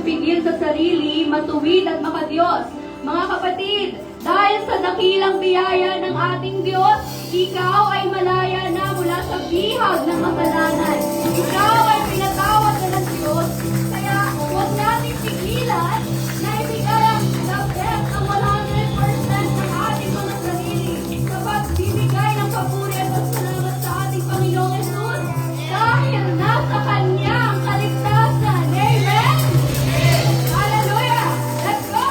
magpigil sa sarili, matuwid at makadiyos. Mga kapatid, dahil sa dakilang biyaya ng ating Diyos, ikaw ay malaya na mula sa bihag ng kasalanan. Ikaw ay pinatawad na ng Diyos, kaya huwag natin pigilan na ibigay ang labet ang 100% ng ating mga sarili sa pagbibigay ng papuri at pasalamat sa ating Panginoong Jesus dahil nasa Kanya ang kaligtasan. Amen? Hallelujah! Let's go!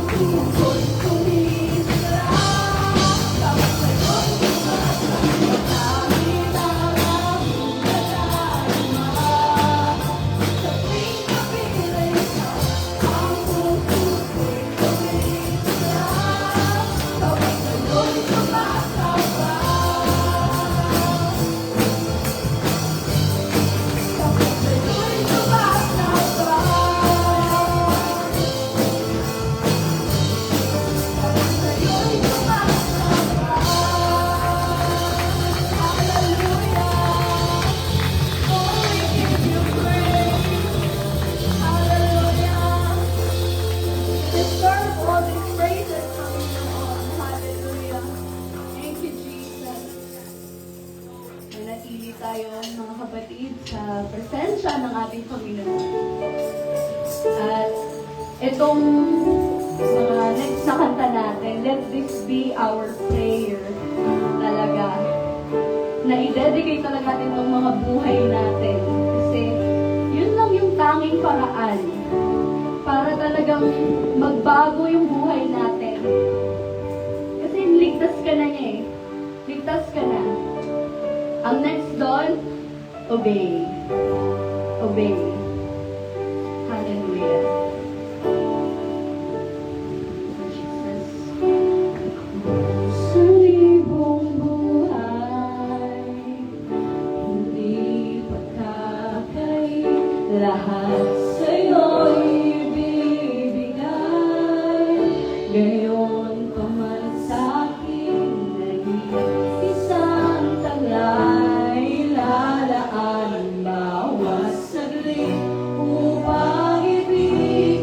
puso'y kumikislap. Kapag sa'yo'y sumasamba, langit ang aming kadarima. Sa tuwing kapiling ka, ang puso'y kumikislap. Kapag sa'yo'y sumasamba. Kapag sa'yo'y sumasamba. Kapag sa'yo'y sumasamba. Hallelujah. Oh, we give you praise. Hallelujah. Deserve all these praises, Panginoon. Hallelujah. Thank you, Jesus. Manatili tayo, mga kapatid, sa presensya ng ating Panginoon. At itong mga next na kanta natin, let this be our prayer talaga. Na i-dedicate talaga natin itong mga buhay natin. Kasi yun lang yung tanging paraan para talagang magbago yung buhay natin. Kasi ligtas ka na niya eh. Ligtas ka na. Ang next doon, obey. Obey. Hallelujah. Jesus. Sa libong buhay, hindi pagkakay, lahat sa'yo'y ibibigay. Gayon pa man sa'kin, naging isang taglay, lalaan bawat saglit upang ibigay.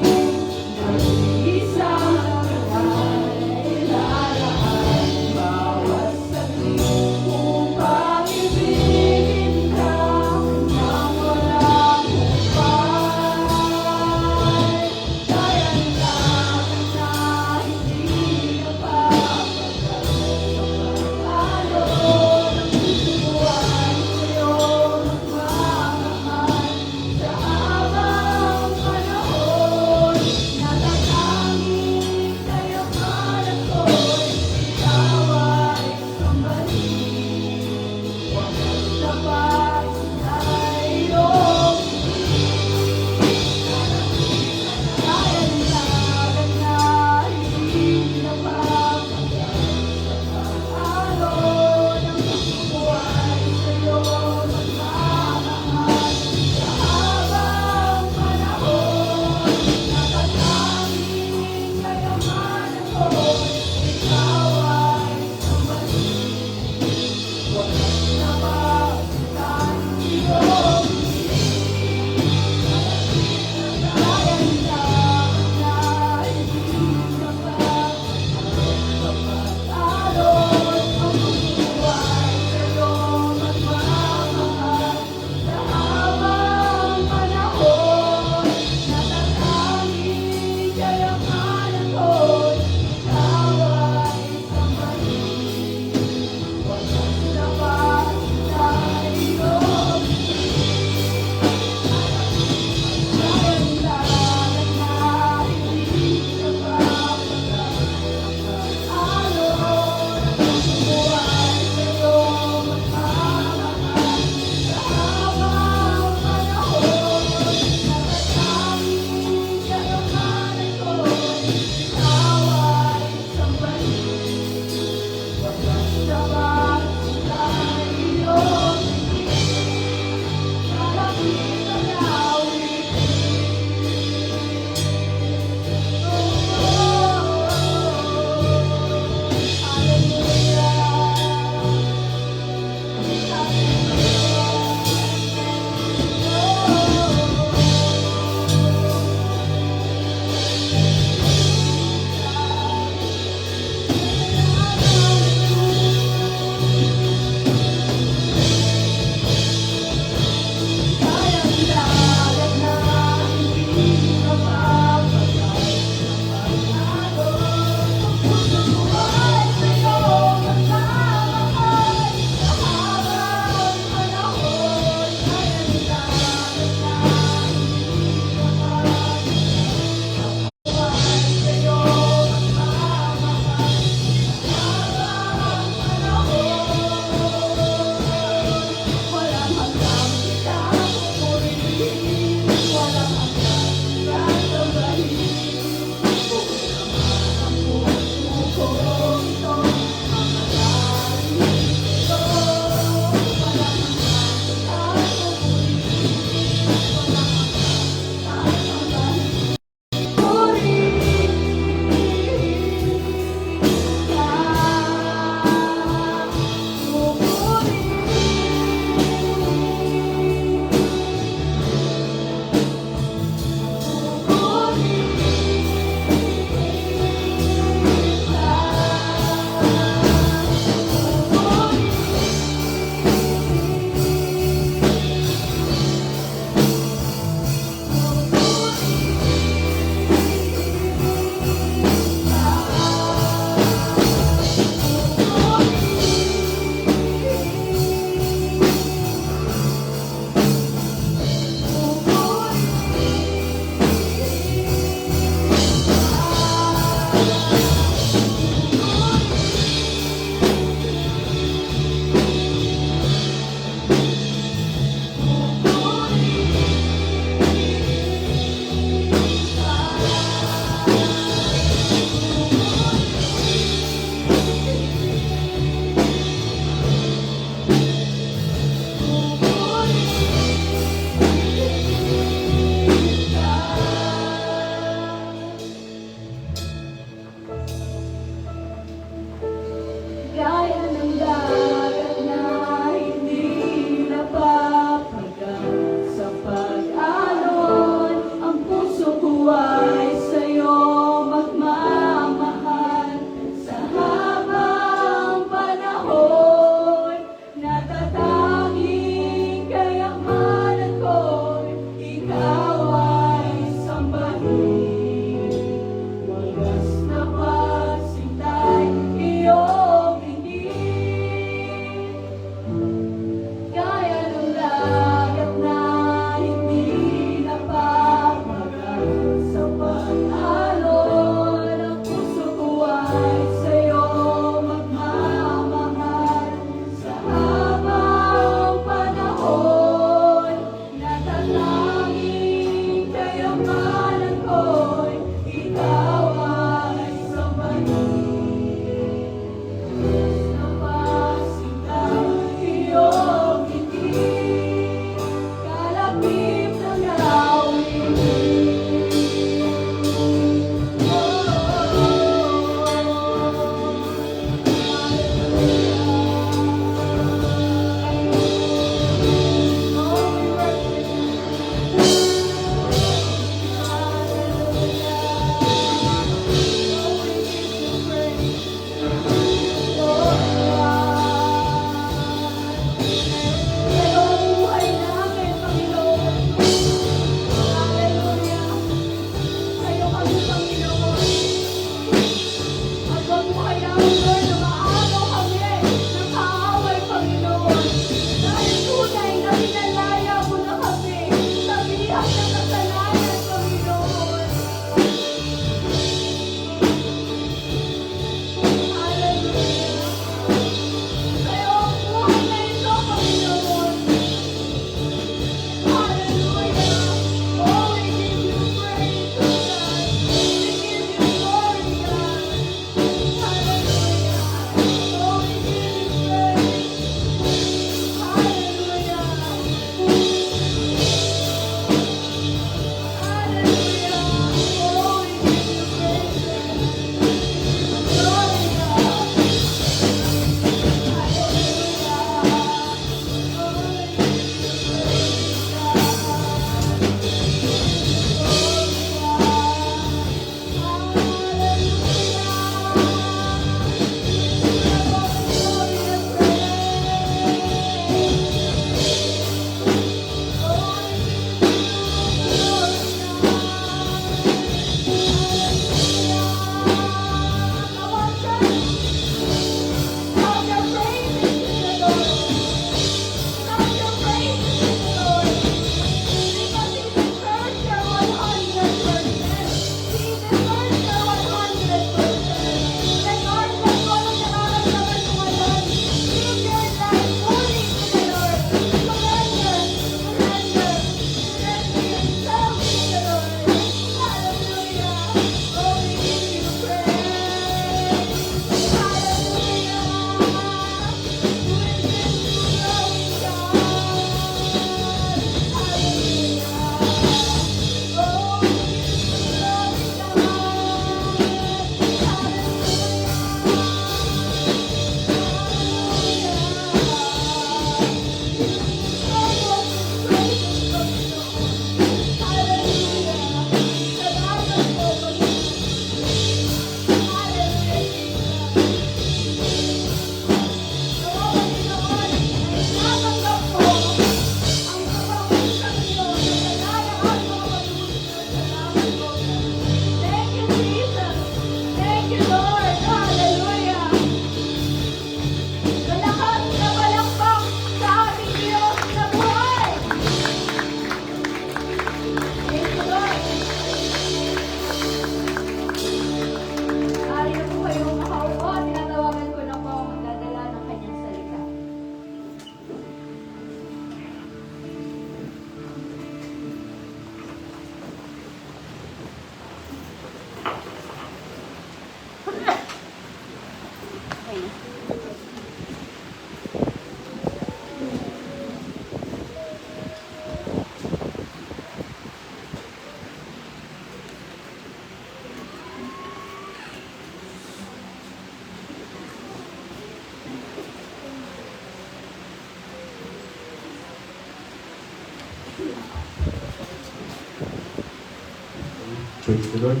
Praise the Lord.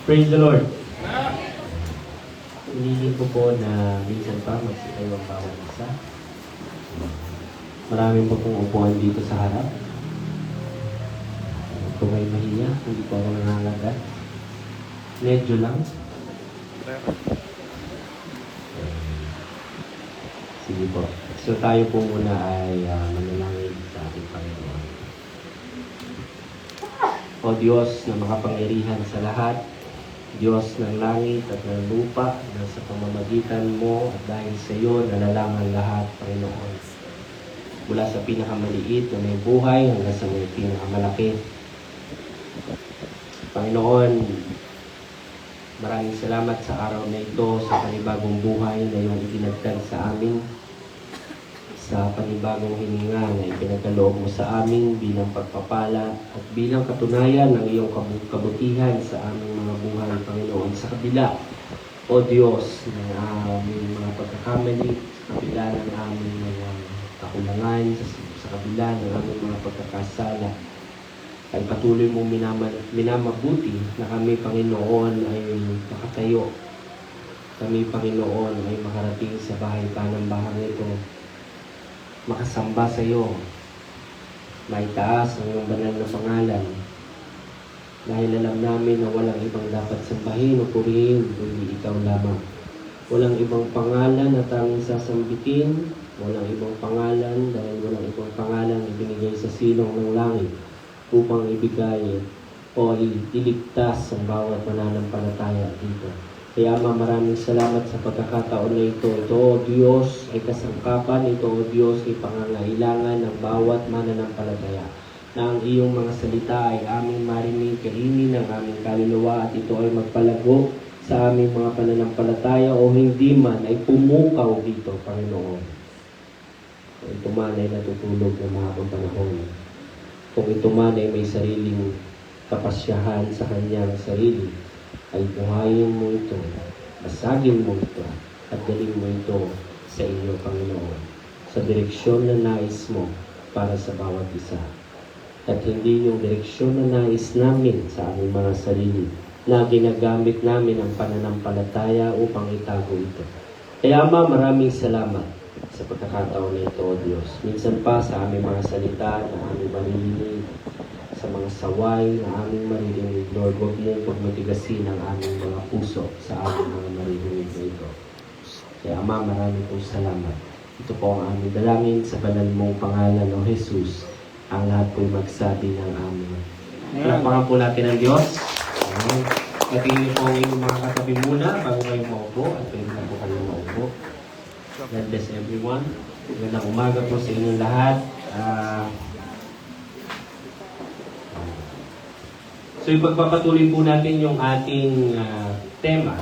Praise the Lord. Hiniling ko po na minsan pa magsitayo ang bawat isa. Maraming po pong upuan dito sa harap. Kung may mahiya, hindi po ako nangangagat. Medyo lang. Sige po. So tayo po muna ay manalangin sa ating Panginoon. O Diyos na makapangyarihan sa lahat, Diyos ng langit at ng lupa, na sa pamamagitan mo at dahil sa iyo nalalangan lahat, Panginoon. Mula sa pinakamaliit na may buhay hanggang sa may pinakamalaki. Panginoon, maraming salamat sa araw na ito, sa panibagong buhay na iyong itinagdag sa amin, sa panibagong hininga na ipinagkaloob mo sa amin bilang pagpapala at bilang katunayan ng iyong kabutihan sa aming mga buhay, Panginoon. Sa kabila, O Diyos, ng aming mga pagkakamali, sa kabila ng aming mga kakulangan, sa kabila ng aming mga pagkakasala, ay patuloy mong minamabuti na kami, Panginoon, ay makatayo. Kami, Panginoon, ay makarating sa bahay panambahang ito, makasamba sa iyo, maitaas ang iyong banal na pangalan, dahil alam namin na walang ibang dapat sambahin o purihin, kundi ikaw lamang. Walang ibang pangalan na tanging sasambitin, walang ibang pangalan, dahil walang ibang pangalan ibinigay sa silong ng langit upang ibigay o iligtas ang bawat mananampalataya dito. Kaya Ama, maraming salamat sa pagkakataon na ito. Ito, O Diyos, ay kasangkapan. Ito, O Diyos, ay pangangailangan ng bawat mananampalataya. Na ang iyong mga salita ay aming marinig, kainin ng aming kaluluwa, at ito ay magpalago sa aming mga pananampalataya o hindi man ay pumukaw dito, Panginoon. Kung ito man ay natutulog ng mahabang panahon. Kung ito man ay may sariling kapasyahan sa kanyang sarili, ay buhayin mo ito, basagin mo ito, at dalhin mo ito sa iyo, Panginoon, sa direksyon na nais mo para sa bawat isa. At hindi yung direksyon na nais namin sa aming mga sarili, na ginagamit namin ang pananampalataya upang itago ito. Kaya Ama, maraming salamat sa pagkakataon na ito, O Diyos. Minsan pa sa aming mga salita na aming maririnig, sa mga saway na aming maririnig, Lord, huwag mo pagmatigasin ang aming mga puso sa aming mga maririnig na ito. Kaya Ama, maraming pong salamat. Ito po ang aming dalangin sa banal mong pangalan, O Jesus. Ang lahat po'y magsabi ng amin. Palapakan po natin ang Diyos. Patingin niyo po ang inyong mga katabi muna bago kayo maupo at pwede na po kayo maupo. God bless everyone. Magandang umaga po sa inyong lahat. So ipagpapatuloy po natin yung ating tema.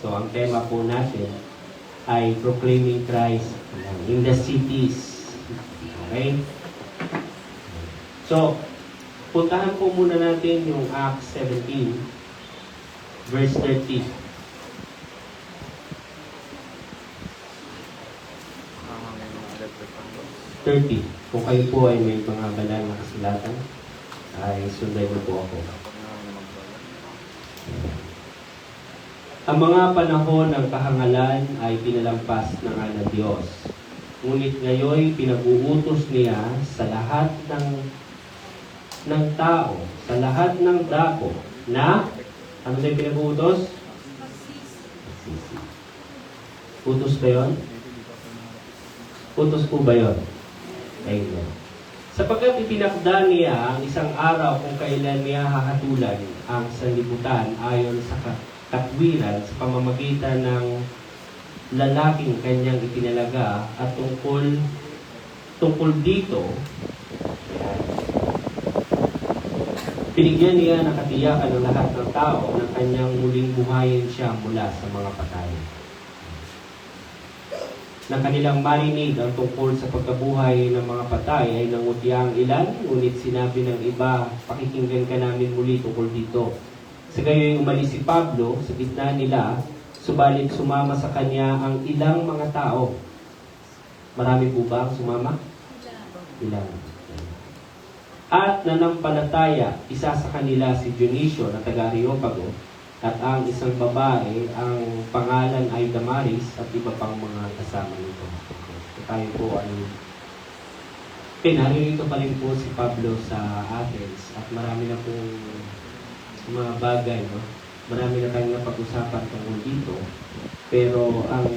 So ang tema po natin ay Proclaiming Christ in the Cities. Okay? So, puntahan po muna natin yung Acts 17, verse 30. Kung kayo po ay may mga banal na kasulatan, ay sunday mo po ako. Ang mga panahon ng kahangalan ay pinalampas na nga ng Diyos. Ngunit ngayon pinag-uutos niya sa lahat ng tao, sa lahat ng dako, na, ano na yung pinag-uutos? Utos ba yun? Utos po ba yun? Amen. Sapagkat ipinakda niya ang isang araw kung kailan niya hahatulan ang sanlibutan ayon sa katwiran sa pamamagitan ng lalaking kanyang itinalaga at tungkol dito, binigyan niya ng katiyakan ng lahat ng tao na kanyang muling buhayin siya mula sa mga patay. Na kanilang marinig ang tungkol sa pagkabuhay ng mga patay ay nangutya ang ilan, ngunit sinabi ng iba, pakikinggan ka namin muli tungkol dito. Sa gayoy umalis si Pablo sa gitna nila, subalit sumama sa kanya ang ilang mga tao. Marami po ba ang sumama? Ilang. at nanampalataya. Isa sa kanila si Dionisio na taga Areopago, at ang isang babae, ang pangalan ay Damaris, at iba pang mga kasama nito. So, tayo po ay naririto pa rin po si Pablo sa Athens, at marami na pong mga bagay, no? Marami na tayong napag-usapan tungkol dito. Pero ang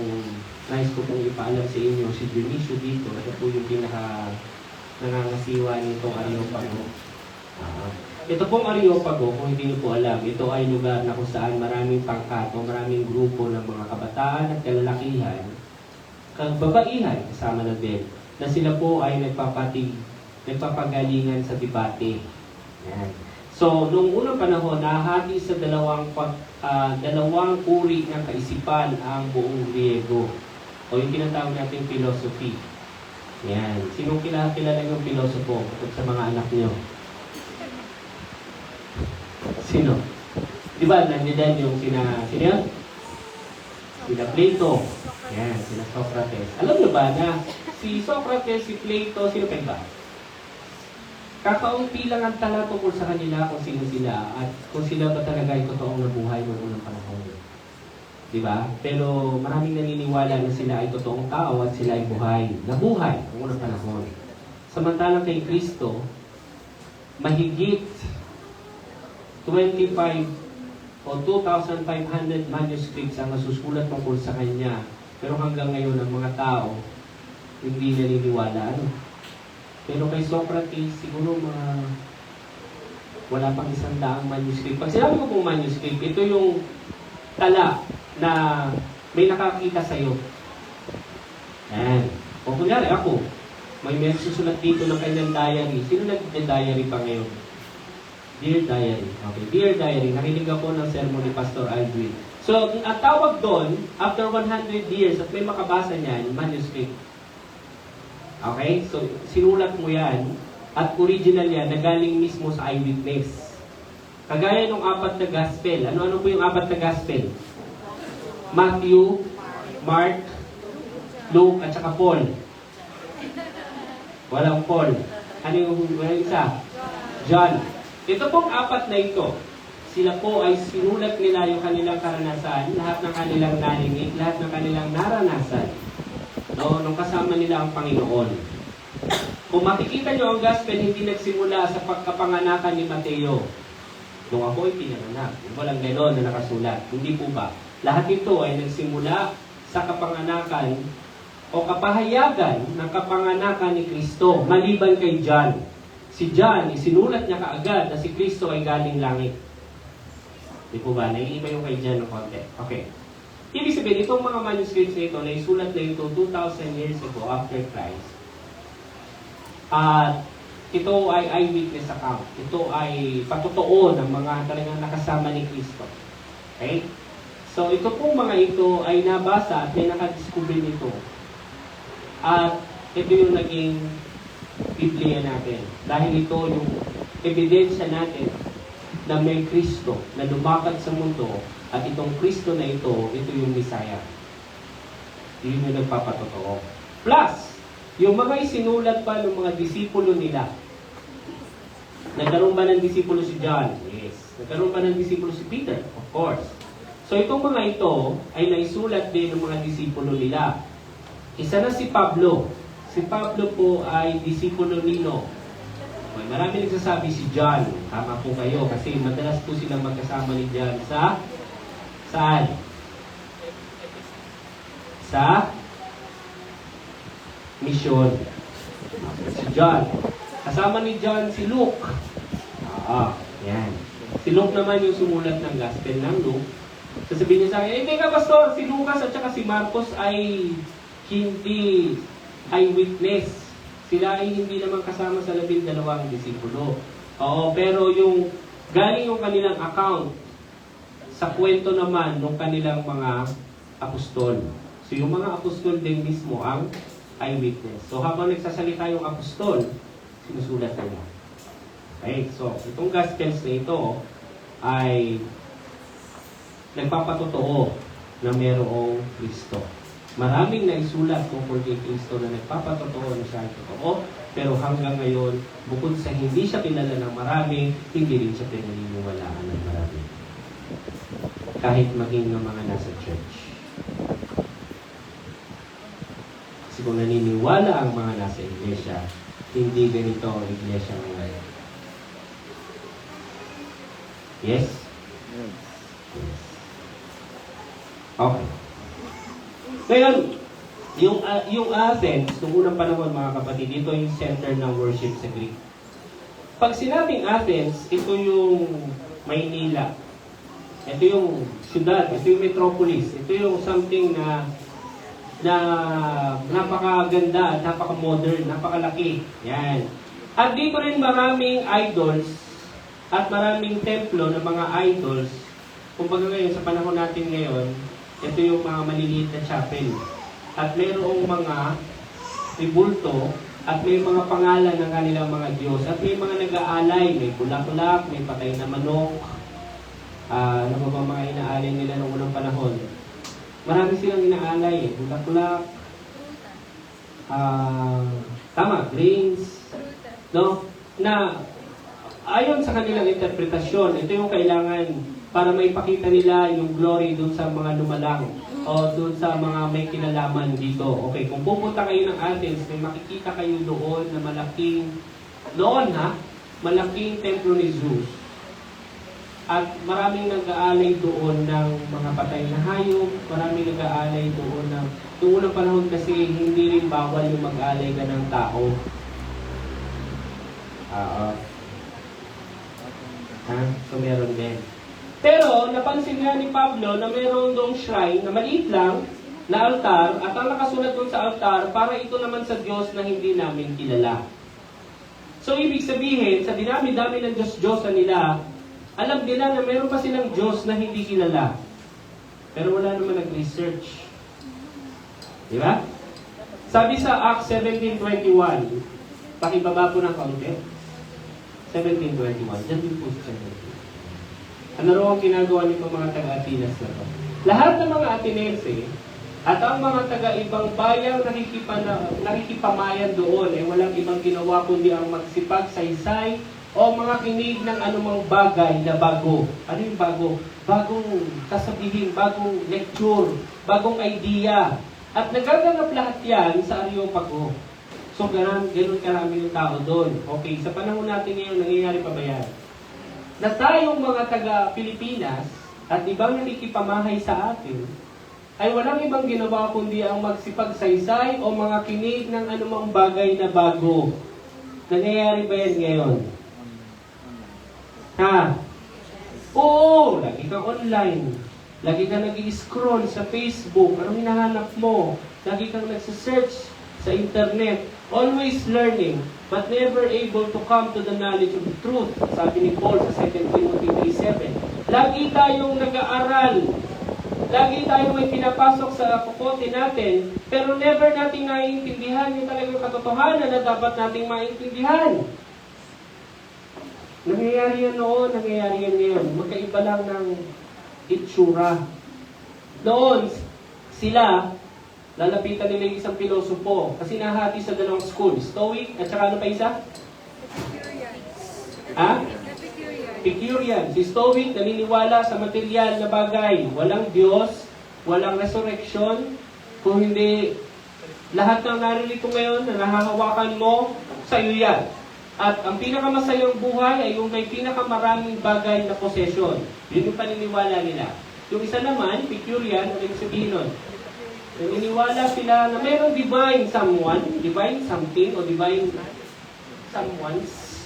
nais ko pong ipaalam sa inyo, si Dionisio dito, ito po yung pinaka nangangasiwa nitong Areopago. Ito pong Areopago, kung hindi niyo po alam, ito ay lugar na kung saan maraming pangkat o maraming grupo ng mga kabataan at kalalakihan, kababaihan kasama na din, na sila po ay nagpapagalingan sa debate. Yan. So, noong unang panahon, nahati sa dalawang uri ng kaisipan ang buong Griego, o yung tinatawag natin philosophy. Yan. Sinong kilala yung pilosopo sa mga anak niyo? Sino? Di ba, nandiyan yung sino yun? Sina Plato. Yan, sina Socrates. Alam niyo ba na si Socrates, si Plato, sino pa iba? Kakaunti lang ang tala tungkol sa kanila kung sino sila at kung sila ba talaga ay totoong nabuhay noong unang panahon. Di ba? Pero maraming naniniwala na sila ay totoong tao at sila ay nabuhay noong unang panahon. Samantalang kay Kristo, mahigit 25 o 2,500 manuscripts ang nasusulat tungkol sa Kanya. Pero hanggang ngayon, ang mga tao hindi naniniwala. Pero kay Socrates, siguro wala pang 100 manuscript. Pag sinabi ko pong manuscript, ito yung tala na may nakakita sa'yo. Ayan. O kunyari ako, may susulat dito ng kanyang diary. Sino nag-diary pa ngayon? Dear Diary. Okay, Dear Diary. Nakinig ako ng sermon ni Pastor Aldrin. So, ang tawag doon, after 100 years, at may makabasa niyan, manuscript. Okay? So, sinulat mo yan, at original yan, nagaling mismo sa eyewitness. Kagaya ng 4 na gospel. Ano-ano po yung 4 na gospel? Matthew, Mark, Luke, at saka Paul. Walang Paul. Ano yung isa? John. Ito pong 4 na ito, sila po ay sinulat nila yung kanilang karanasan, lahat ng kanilang narinig, lahat ng kanilang naranasan, nung kasama nila ang Panginoon. Kung makikita nyo, ang gospel hindi nagsimula sa pagkapanganakan ni Mateo. Nung ako ay pinanganak, walang gano'n na nakasulat. Hindi po ba? Lahat ito ay nagsimula sa kapanganakan o kapahayagan ng kapanganakan ni Kristo, maliban kay John. Si John, isinulat niya kaagad na si Kristo ay galing langit. Di po ba? Naiiba yung kay John ng konti. Okay. Ibig sabihin, itong mga manuscripts na ito, naisulat na ito 2,000 years ago after Christ. At ito ay eyewitness account. Ito ay patotoo ng mga talagang nakasama ni Kristo. Okay? So, ito pong mga ito ay nabasa at may nakadiscover nito. At ito yung naging Biblia natin. Dahil ito yung ebidensya natin na may Kristo na lumakad sa mundo at itong Kristo na ito yung Messiah. Yun yung nagpapatotoo. Plus, yung mga isinulat pa ng mga disipulo nila. Nagkaroon ba ng disipulo si John? Yes. Nagkaroon ba ng disipulo si Peter? Of course. So itong mga ito ay naisulat din ng mga disipulo nila. Isa na si Pablo. Si Pablo po ay disipulo nino. Marami nagsasabi si John. Tama po kayo kasi madalas po silang magkasama ni John saan? Sa mission. Si John. Kasama ni John si Luke. Yan. Si Luke naman yung sumulat ng gospel ng Luke. Sasabihin niya sa akin, teka pastor, si Lucas at saka si Marcos ay hindi eyewitness. Sila ay hindi naman kasama sa 12 disipulo. Oo, pero yung galing yung kanilang account sa kwento naman ng kanilang mga apostol. So yung mga apostol din mismo ang eyewitness. So habang nagsasalita yung apostol, sinusulat nila. Okay, so itong gospels na ito ay nagpapatotoo na mayroong Kristo. Maraming naisulat tungkol kay Kristo na nagpapatotoo na siya ay totoo Pero hanggang ngayon, bukod sa hindi siya kilala ng marami, hindi rin siya pinaniniwalaan ng marami. Kahit maging ng mga nasa church. Kasi kung naniniwala ang mga nasa iglesia, hindi ganito ang iglesia ngayon. Yes? Yes. Okay. Ngayon, yung Athens, noong unang panahon mga kapatid, ito yung center ng worship sa Greek. Pag sinabing Athens, ito yung Maynila. Ito yung syudad, ito yung metropolis, ito yung something na napakaganda at napaka-modern, napakalaki. Yan. At dito rin maraming idols at maraming templo ng mga idols. Kumbaga ngayon, sa panahon natin ngayon, ito yung mga maliliit na chapel. At mayroong mga tribulto at may mga pangalan ng kanilang mga Diyos. At may mga nag-aalay, may bulaklak, may patay na manok. Ano ba mga inaalay nila noong unang panahon? Marami silang inaalay, bulaklak, grains, no? Na ayon sa kanilang interpretasyon, ito yung kailangan para maipakita nila yung glory dun sa mga lumalang o dun sa mga may kinalaman dito. Okay, kung pupunta kayo ng Athens, may makikita kayo doon na malaking templo ni Zeus. At maraming nag-aalay doon ng mga patay na hayop, maraming nag-aalay doon ng noong unang panahon kasi hindi rin bawal yung mag-aalay ka ng tao. So meron din. Pero napansin nga ni Pablo na meron doong shrine na maliit lang na altar at ang nakasulat doon sa altar para ito naman sa Diyos na hindi namin kilala. So ibig sabihin, sa dinami-dami ng Diyos-Diyosan nila, alam nila na meron pa silang Diyos na hindi kilala. Pero wala naman nag-research. Di ba? Sabi sa Acts 17:21, pakibaba po ng kaunti. 17:21. Diyan din po sa 17. Ano raw ang ginagawa nitong mga taga-Atenas na to? Lahat ng mga Atenense at ang mga taga-ibang bayang nakikipamayan doon ay walang ibang ginawa kundi ang magsipagsaysay o mga kinig ng anumang bagay na bago. Ano yung bago? Bagong kasabihin, bagong lecture, bagong idea. At nagaganap lahat yan sa Areopago. So, ganun karami yung tao doon. Okay, sa panahon natin ngayon, nangyayari pa ba yan? Na tayong mga taga-Pilipinas at ibang nakikipamahay sa atin, ay walang ibang ginawa kundi ang magsipagsaysay o mga kinig ng anumang bagay na bago. Nangyayari ba yan ngayon? Ha? Oo, lagi kang online. Lagi kang nag-i-scroll sa Facebook. Anong hinahanap mo? Lagi kang nagsisearch sa internet. Always learning, but never able to come to the knowledge of the truth. Sabi ni Paul sa 2 Timothy 3:7. Lagi tayong nag-aaral. Lagi tayong may pinapasok sa kukote natin, pero never nating naiintindihan yung talagang katotohanan na dapat nating maintindihan. Nangyayari yan noon, nangyayari yan ngayon. Magkaiba lang ng itsura. Noon, sila, lalapitan nila yung isang pilosopo kasi nahati sa dalawang school. Stoic at saka ano pa isa? Epicurean. Si Stoic naniniwala sa material na bagay. Walang Diyos, walang resurrection. Kung hindi, lahat ng naririto ngayon na nahahawakan mo, sa iyo yan. At ang pinakamasayang buhay ay yung may pinakamaraming bagay na possession. Yun yung paniniwala nila. Yung isa naman, Epicurean, ano yung sabihin nun? Naniniwala sila na mayroong divine someone, divine something, o divine someones.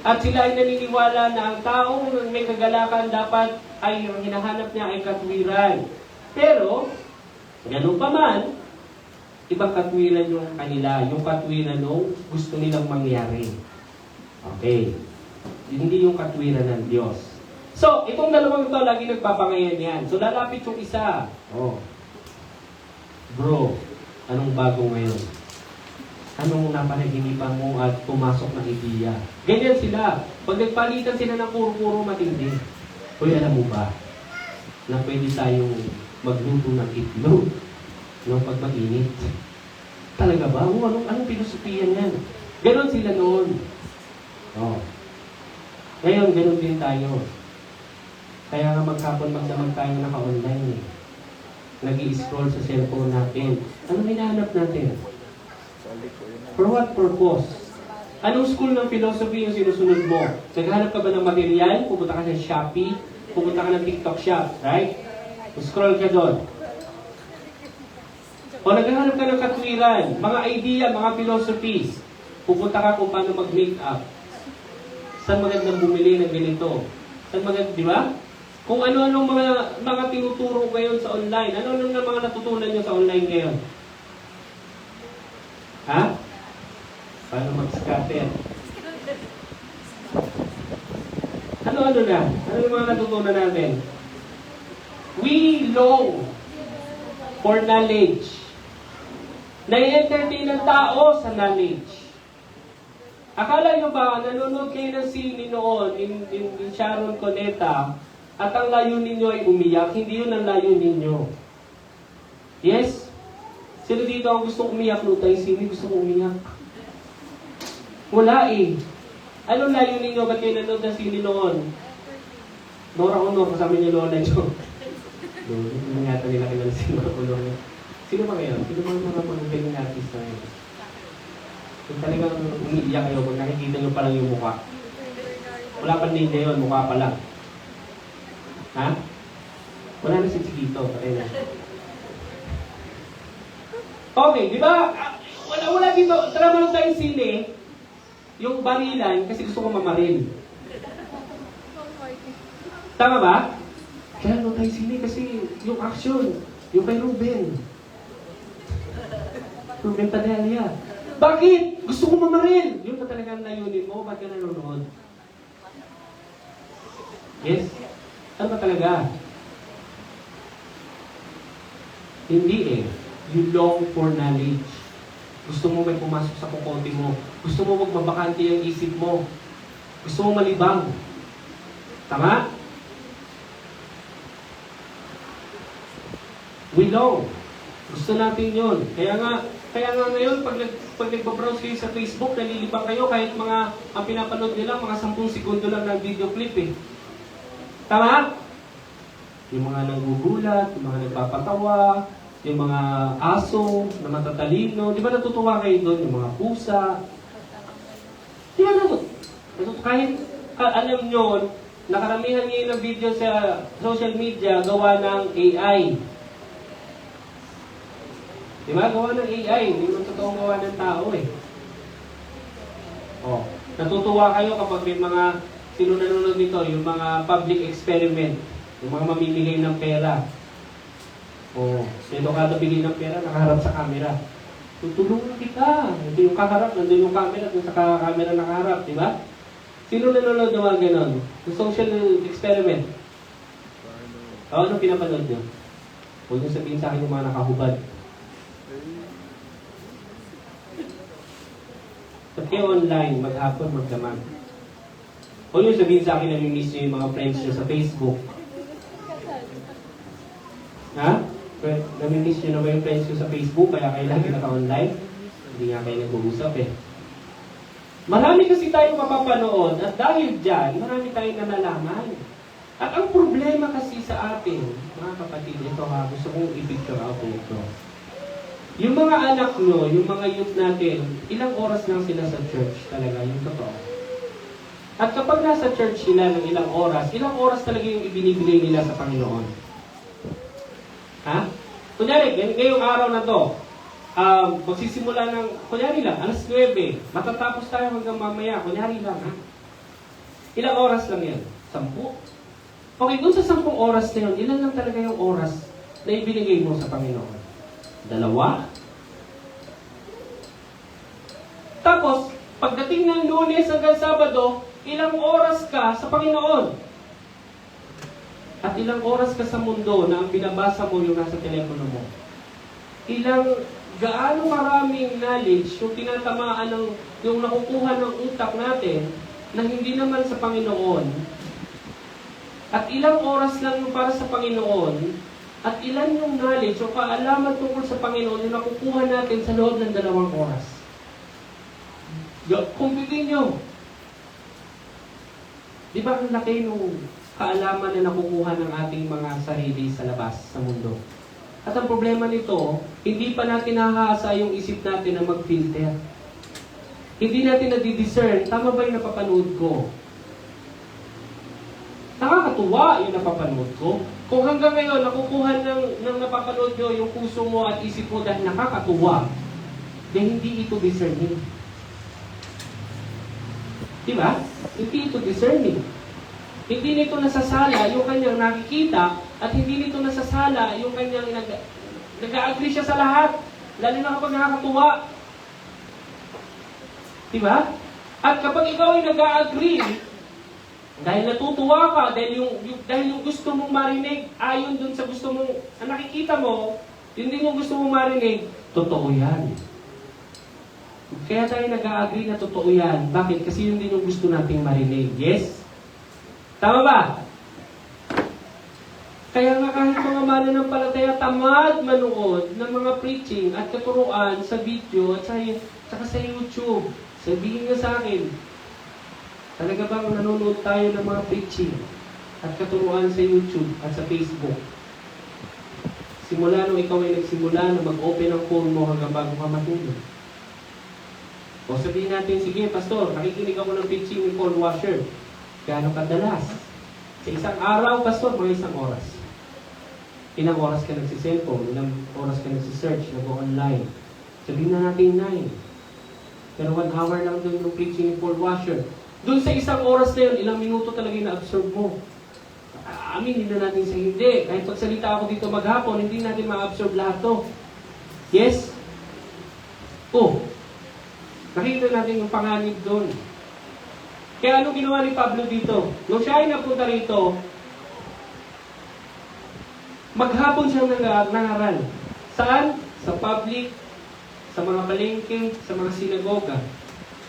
At sila ay naniniwala na ang taong may kagalakan dapat ay yung hinahanap niya ay katwiran. Pero, ganun pa man, ibang katwiran yung kanila, yung katwiran nung gusto nilang mangyari. Okay. Hindi yung katwiran ng Diyos. So, itong dalawang ito, lagi nagpapangayan yan. So, lalapit yung isa. Bro, anong bago ngayon? Anong napanaginipan mo at pumasok na ideya? Ganyan sila. Pag nagpalitan sila ng puro-puro matindi. Uy, alam mo ba na pwede tayong magluto ng itlog no, pag mag-init? Talaga ba? Anong filosofiya niyan? Ganon sila noon. Oh. Ngayon, ganon din tayo. Kaya nga maghapon magdamag tayo naka-online eh. Nag-i-scroll sa cellphone natin. Anong hinahanap natin? For what purpose? Anong school ng philosophy yung sinusunod mo? Naghanap ka ba ng material? Pupunta ka sa Shopee? Pupunta ka ng TikTok shop, right? Scroll ka doon. O naghahanap ka ng katwiran, mga idea, mga philosophies. Pupunta ka kung paano mag-make-up. Saan magandang bumili ng ganito? Saan magandang, di ba? Kung ano-anong mga tinuturo ngayon sa online. Ano-ano na mga natutunan nyo sa online ngayon? Ha? Paano mag-scatter? Ano-ano na? Ano yung mga natutunan natin? We long for knowledge. Nai-entertain ng tao sa knowledge. Akala nyo ba, nanonood kayo ng sine noon in Sharon Cuneta at ang layunin ninyo ay umiyak? Hindi yun ang layunin ninyo. Yes? Sino dito ang gustong umiyak? No tayo sine, gusto kong umiyak. Wala eh. Anong layunin ninyo? Ba't kayo nanonood ng sine noon? Nora Honor, kasama niyo lola nyo. Hindi nga nila kilala si Nora Honor. Sino ba ngayon? Sino ba mga mga artist na yun? Kung talagang umiiyak kayo, kung nakikita nyo pa lang yung mukha. Wala pa ninja yun, mukha pa lang. Ha? Wala na si Chiquito. Patay na. Okay, di ba? Wala dito. Tara man tayo sine. Yung barilan, kasi gusto ko mamaril. Tama ba? Kaya no tayo sine kasi yung action, yung kay Ruben. Ruben Tadelia. Bakit? Gusto ko mamaril. Yun na talaga ang layunin mo. Ba't ka nanonood? Yes? Ano ba talaga? Hindi eh. You long for knowledge. Gusto mo may pumasok sa kukote mo. Gusto mo magbabakante ang isip mo. Gusto mo malibang. Tama? We long. Gusto natin yun. Kaya nga ngayon, pag nagbabrowse kayo sa Facebook, nalilibang kayo kahit ang pinapanood nila, mga 10 segundo lang ng video clip eh. Tama? Yung mga nanggugulat, yung mga nagpapatawa, yung mga aso na matatalino, di ba natutuwa kayo doon? Yung mga pusa. Di ba kahit alam nyo, nakaramihan ngayon ng video sa social media gawa ng AI. Di ba? Gawa ng AI. Hindi mo totoong gawa ng tao eh. Oh, natutuwa kayo kapag may mga sino nanonood nito, yung mga public experiment, yung mga mamimigay ng pera. Oh, sino kada bigay ng pera, nakaharap sa camera. Tutulungan kita. Hindi yung kaharap, nandun yung camera, dun sa camera nakaharap, di ba? Sino nanonood ng mga ganon? Yung social experiment. Ano pinapanood nyo? Huwag nyo sabihin sa akin yung mga nakahubad. At kayo online, maghapon, magdamag. O yung sabihin sa akin, namimiss nyo yung mga friends nyo sa Facebook. Ha? Namimiss nyo na ba yung friends nyo sa Facebook, kaya kayo lagi naka-online? Hindi nga kayo nag-uusap eh. Marami kasi tayong mapapanood at dahil dyan, marami tayong nalalaman. At ang problema kasi sa atin, mga kapatid, ito ha, gusto kong i-picture out ito. Yung mga anak nyo, yung mga youth natin, ilang oras lang sila sa church talaga, yung totoo. At kapag nasa church sila ng ilang oras talaga yung ibinibigay nila sa Panginoon. Ha? Kunyari, ngayong araw na to, magsisimula ng, kunyari lang, alas 9, matatapos tayo hanggang mamaya, kunyari lang, ha? Ilang oras lang yan? 10? Okay, dun sa 10 oras na yun, ilan lang talaga yung oras na ibinigay mo sa Panginoon? 2? Tapos, pagdating ng Lunes hanggang Sabado, ilang oras ka sa Panginoon? At ilang oras ka sa mundo na ang binabasa mo yung nasa telepono mo? Gaano maraming knowledge yung tinatamaan yung nakukuha ng utak natin na hindi naman sa Panginoon? At ilang oras lang yung para sa Panginoon At ilan yung knowledge o kaalaman tungkol sa Panginoon yung nakukuha natin sa loob ng 2 oras? Kumpitin nyo. Di ba ang laki nung kaalaman na nakukuha ng ating mga sarili sa labas, sa mundo? At ang problema nito, hindi pa natin nahasa yung isip natin na mag-filter. Hindi natin nadi-discern, tama ba yung napapanood ko? Nakakatuwa yung napapanood ko. Kung hanggang ngayon, nakukuha ng napapanood nyo yung puso mo at isip mo dahil nakakatuwa, then hindi ito discerning. Diba? Hindi ito discerning. Hindi nito nasasala yung kanyang nakikita at hindi nito nasasala yung kanyang nag-agree siya sa lahat. Lalo na kapag nakakatuwa. Diba? At kapag ikaw ay nag-agree, dahil natutuwa ka, dahil yung gusto mong marinig, ayon dun sa gusto mong, nakikita mo, yun din yung gusto mong marinig, totoo yan. Kaya tayo nag-agree na totoo yan. Bakit? Kasi yun din yung gusto nating marinig. Yes? Tama ba? Kaya nga kahit mga mananampalataya tamad manood ng mga preaching at katuruan sa video at saka sa YouTube, sabihin nga sa akin, talaga bang nanonood tayo ng mga preaching at katuruan sa YouTube at sa Facebook? Simula nung ikaw ay nagsimula na mag-open ang phone mo hanggang bago ka matulog. O sabihin natin, sige pastor, nakikinig ako ng preaching ni Paul Washer. Gaano kadalas? Sa isang araw, pastor, mga isang oras. Ilang oras ka nagsiselfone, ilang oras ka nagsisearch, nag-online. Sabihin na natin 9. Pero 1 hour lang doon yung preaching ni Paul Washer. Doon sa isang oras na yun, ilang minuto talaga yung na-absorb mo. Aminin na natin sa hindi. Kahit pagsalita ako dito maghapon, hindi natin ma-absorb lahat to. Yes? Oh, nakita natin yung panganib doon. Kaya anong ginawa ni Pablo dito? Nung siya ay napunta rito, maghapon siyang nangaral. Saan? Sa public, sa mga palengke, sa mga sinagoga.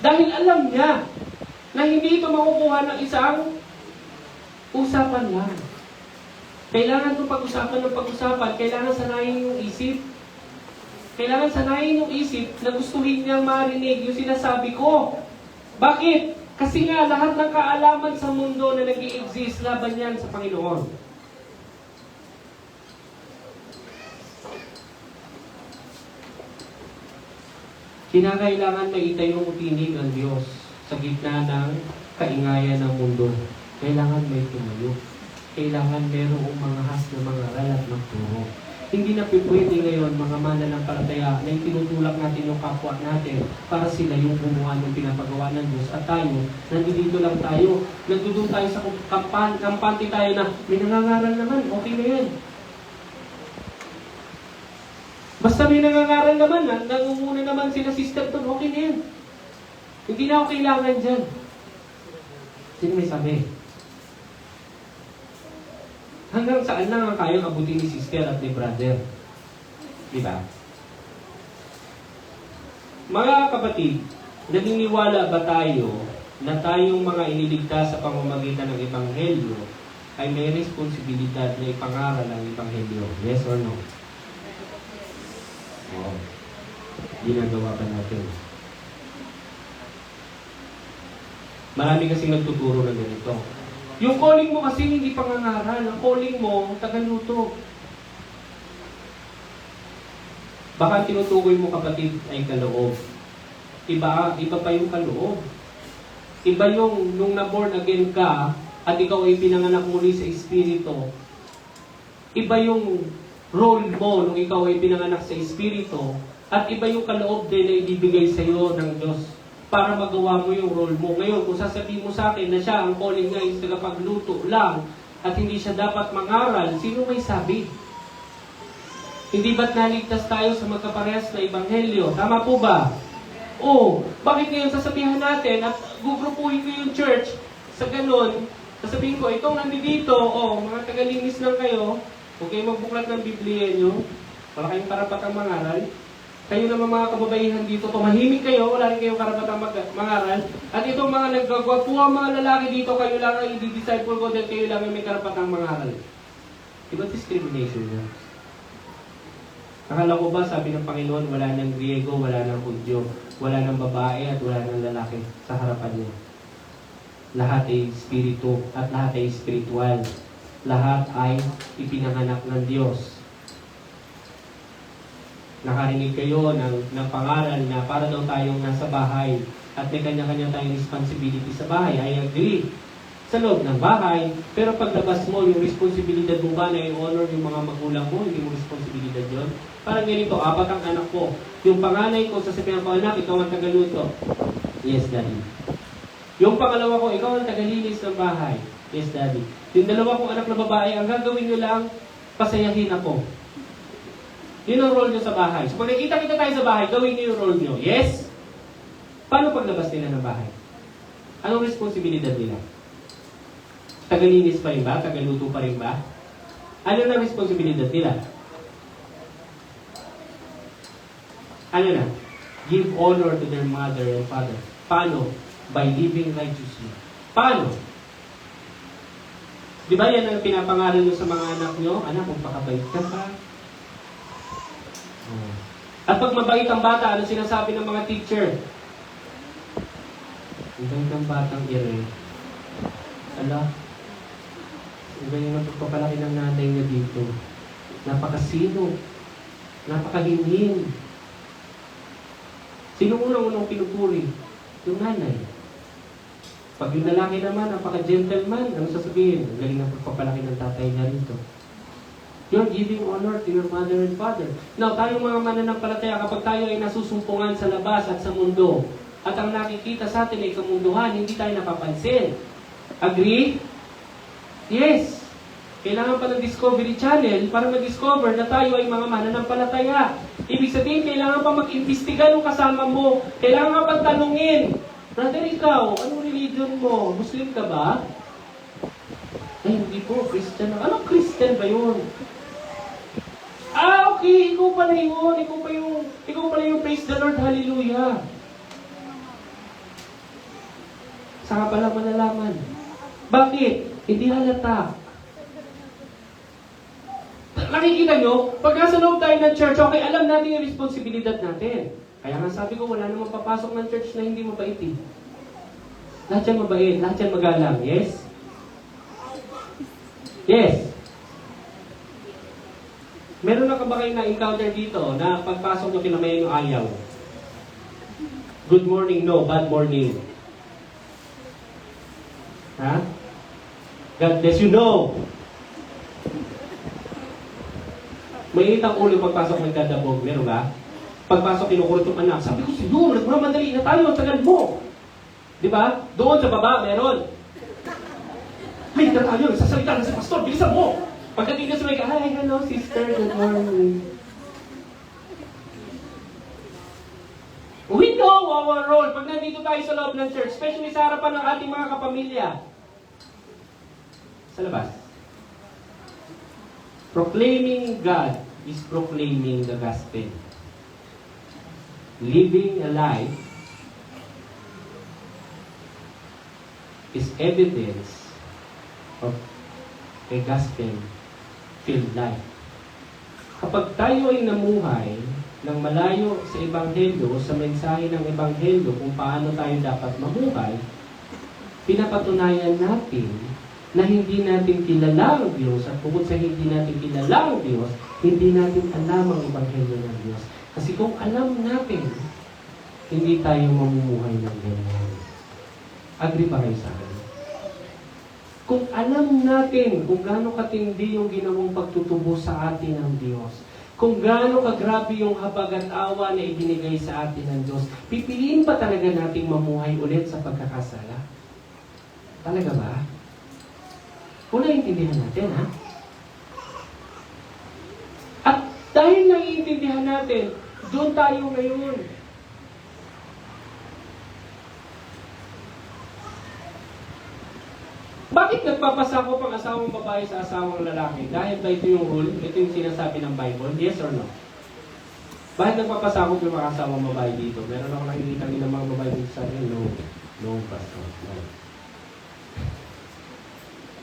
Dahil alam niya na hindi ito makukuha ng isang usapan lang. Kailangan itong pag-usapan ng pag-usapan. Kailangan sanayin yung isip. Kailangan sanayin yung isip na gustuhin niyang marinig yung sinasabi ko. Bakit? Kasi nga, lahat ng kaalaman sa mundo na nag-i-exist, laban yan sa Panginoon. Kinakailangan maitayong utinig ang Diyos sa gitna ng kaingayan ng mundo. Kailangan may tumayo. Kailangan merong umangahas na mga aral at magturo. Hindi na pwede ngayon mga mananampalataya na itinutulak natin yung kapwa natin para sila yung gumawa ng pinapagawa ng Diyos. At tayo, nandito lang tayo. Nandito tayo sa kampante tayo na may nangangaral naman, okay na yan. Basta may nangangaral naman, nangunguna naman sila sister doon, okay na yan. Hindi na ako kailangan dyan. Sino may sabi? Hanggang saan lang ang kayang abutin ni sister at ni brother? Diba? Mga kapatid, naniniwala ba tayo na tayong mga iniligtas sa pamamagitan ng Ebanghelyo ay may responsibilidad na ipangaral ang Ebanghelyo? Yes or no? Oo. Ginagawa ba natin? Marami kasing nagtuturo na ganito. Yung calling mo kasi hindi pangangaral. Ang calling mo, tagaluto. Baka tinutukoy mo kapatid ay kaloob. Iba pa yung kaloob. Iba yung nung na-born again ka at ikaw ay pinanganak muli sa Espiritu. Iba yung role mo nung ikaw ay pinanganak sa Espiritu. At iba yung kaloob din na ibibigay sa iyo ng Diyos para magawa mo yung role mo. Ngayon, kung sasabihin mo sa akin na siya ang calling niya is tagapagluto lang at hindi siya dapat mangaral, sino may sabi? Hindi ba't naligtas tayo sa magkaparehas na Ebanghelyo? Tama po ba? O, bakit ngayon sasabihan natin at gugrupuhin ko yung church sa ganun, sasabihin ko, itong nandito, mga tagalinis lang kayo, huwag kayong magbuklat ng Biblia nyo, wala kayong karapatang mangaral. Kayo naman mga kababaihan dito, tumahimik kayo, wala rin kayong karapatang mangaral. At itong mga naggagwapuang mga lalaki dito, kayo lang ang i-disciple ko dahil kayo lang ang may karapatang mangaral. Diba discrimination yan? Akala ko ba, sabi ng Panginoon, wala ng Griego, wala ng Hudyo, wala ng babae at wala ng lalaki sa harapan niya. Lahat ay espiritu at lahat ay espiritual. Lahat ay ipinanganak ng Diyos. Nakarinig kayo ng pangaral na para daw tayong nasa bahay at may kanya-kanya tayong responsibility sa bahay. I agree. Sa loob ng bahay, pero paglabas mo, yung responsibilidad mo ba na i-honor yung mga magulang mo, hindi mo responsibilidad yun? Parang ganito, 4 ang anak ko. Yung panganay ko, sasabihan ko, anak, ikaw ang tagaluto. Yes, Daddy. Yung pangalawa ko, ikaw ang tagalinis ng bahay. Yes, Daddy. Yung dalawa kong anak na babae, ang gagawin nyo lang, pasayahin ako. Yun ang role nyo sa bahay. So pag nakita-kita tayo sa bahay, gawin nyo yung role nyo. Yes? Paano paglabas nila ng bahay? Anong responsibilidad nila? Tagalinis pa rin ba? Tagaluto pa rin ba? Ano na responsibilidad nila? Ano na? Give honor to their mother and father. Paano? By living righteously. Paano? Di ba yan ang pinapangaral nyo sa mga anak nyo? Anak, magpakabait ka pa. At pag mabait ang bata, ano sinasabi ng mga teacher? Ang bait ng batang ire. Ala, iba yung napagpapalaki ng nanay niya dito. Napakasino. Napakahinhin. Sino unang-unang pinupuri? Yung nanay. Pag yung lalaki naman, napaka-gentleman, ano sasabihin? Ang galing ng pagpapalaki ng tatay niya rito. You're giving honor to your mother and father. Now, tayong mga mananampalataya, kapag tayo ay nasusumpungan sa labas at sa mundo, at ang nakikita sa atin ay kamunduhan, hindi tayo napapansin. Agree? Yes. Kailangan pa ng Discovery Channel para ma-discover na tayo ay mga mananampalataya. Ibig sabihin, kailangan pa mag-imbestiga ng kasama mo. Kailangan pa tanungin, brother, ikaw, anong religion mo? Muslim ka ba? Ay, hindi po, Christian. Anong Christian ba yun? Ah, okay, ikaw pala yun. Ikaw pala yung praise the Lord, hallelujah. Saka pala malalaman. Bakit? Hindi halata. Nakikita nyo, pag nasa loob tayo ng church, okay, alam natin yung responsibilidad natin. Kaya nga sabi ko, wala namang papasok ng church na hindi mabait eh. Lahat yan mabait, lahat yan magalang. Yes? Yes. Meron na ka ba kayo na-encounter dito na pagpasok mo kinamayan yung ayaw? Good morning, no. Bad morning. Ha? God bless you, no. Mainit ang ulo pagpasok magdadabog. Meron ba? Pagpasok kinukurot yung anak. Sabi ko, sino? Nagmamadali na tayo. Ang tagal mo. Di ba? Doon sa baba, meron. Ay, na tayo. Sasalita na si pastor. Bilisan mo. Pagdating ka sa may hi, hello, sister. Good morning. We know our role. Pag nandito tayo sa loob ng church, especially sa harapan ng ating mga kapamilya. Sa labas. Proclaiming God is proclaiming the gospel. Living a life is evidence of a gospel-filled life. Kapag tayo ay namuhay ng malayo sa Ebanghelyo, sa mensahe ng Ebanghelyo kung paano tayo dapat mamuhay, pinapatunayan natin na hindi natin kilala ang Diyos at bukod sa hindi natin kilala ang Diyos, hindi natin alam ang Ebanghelyo ng Diyos. Kasi kung alam natin, hindi tayo mamumuhay ng ganyan. Agree ba kayo sa akin? Kung alam natin kung gaano katindi yung ginawang pagtutubo sa atin ng Diyos, kung gaano kagrabe yung habag at awa na ibinigay sa atin ng Diyos, pipiliin pa talaga nating mamuhay ulit sa pagkakasala? Talaga ba? Kung naiintindihan natin, ha? At dahil naiintindihan natin, doon tayo ngayon. Bakit nagpapasako pang asawang babae sa asawang lalaki? Dahil ba ito yung rule? Ito yung sinasabi ng Bible? Yes or no? Bakit nagpapasako yung mga asawang babae dito? Meron ako nakikita ng mga babae dito sa akin? No. No, pastor. No.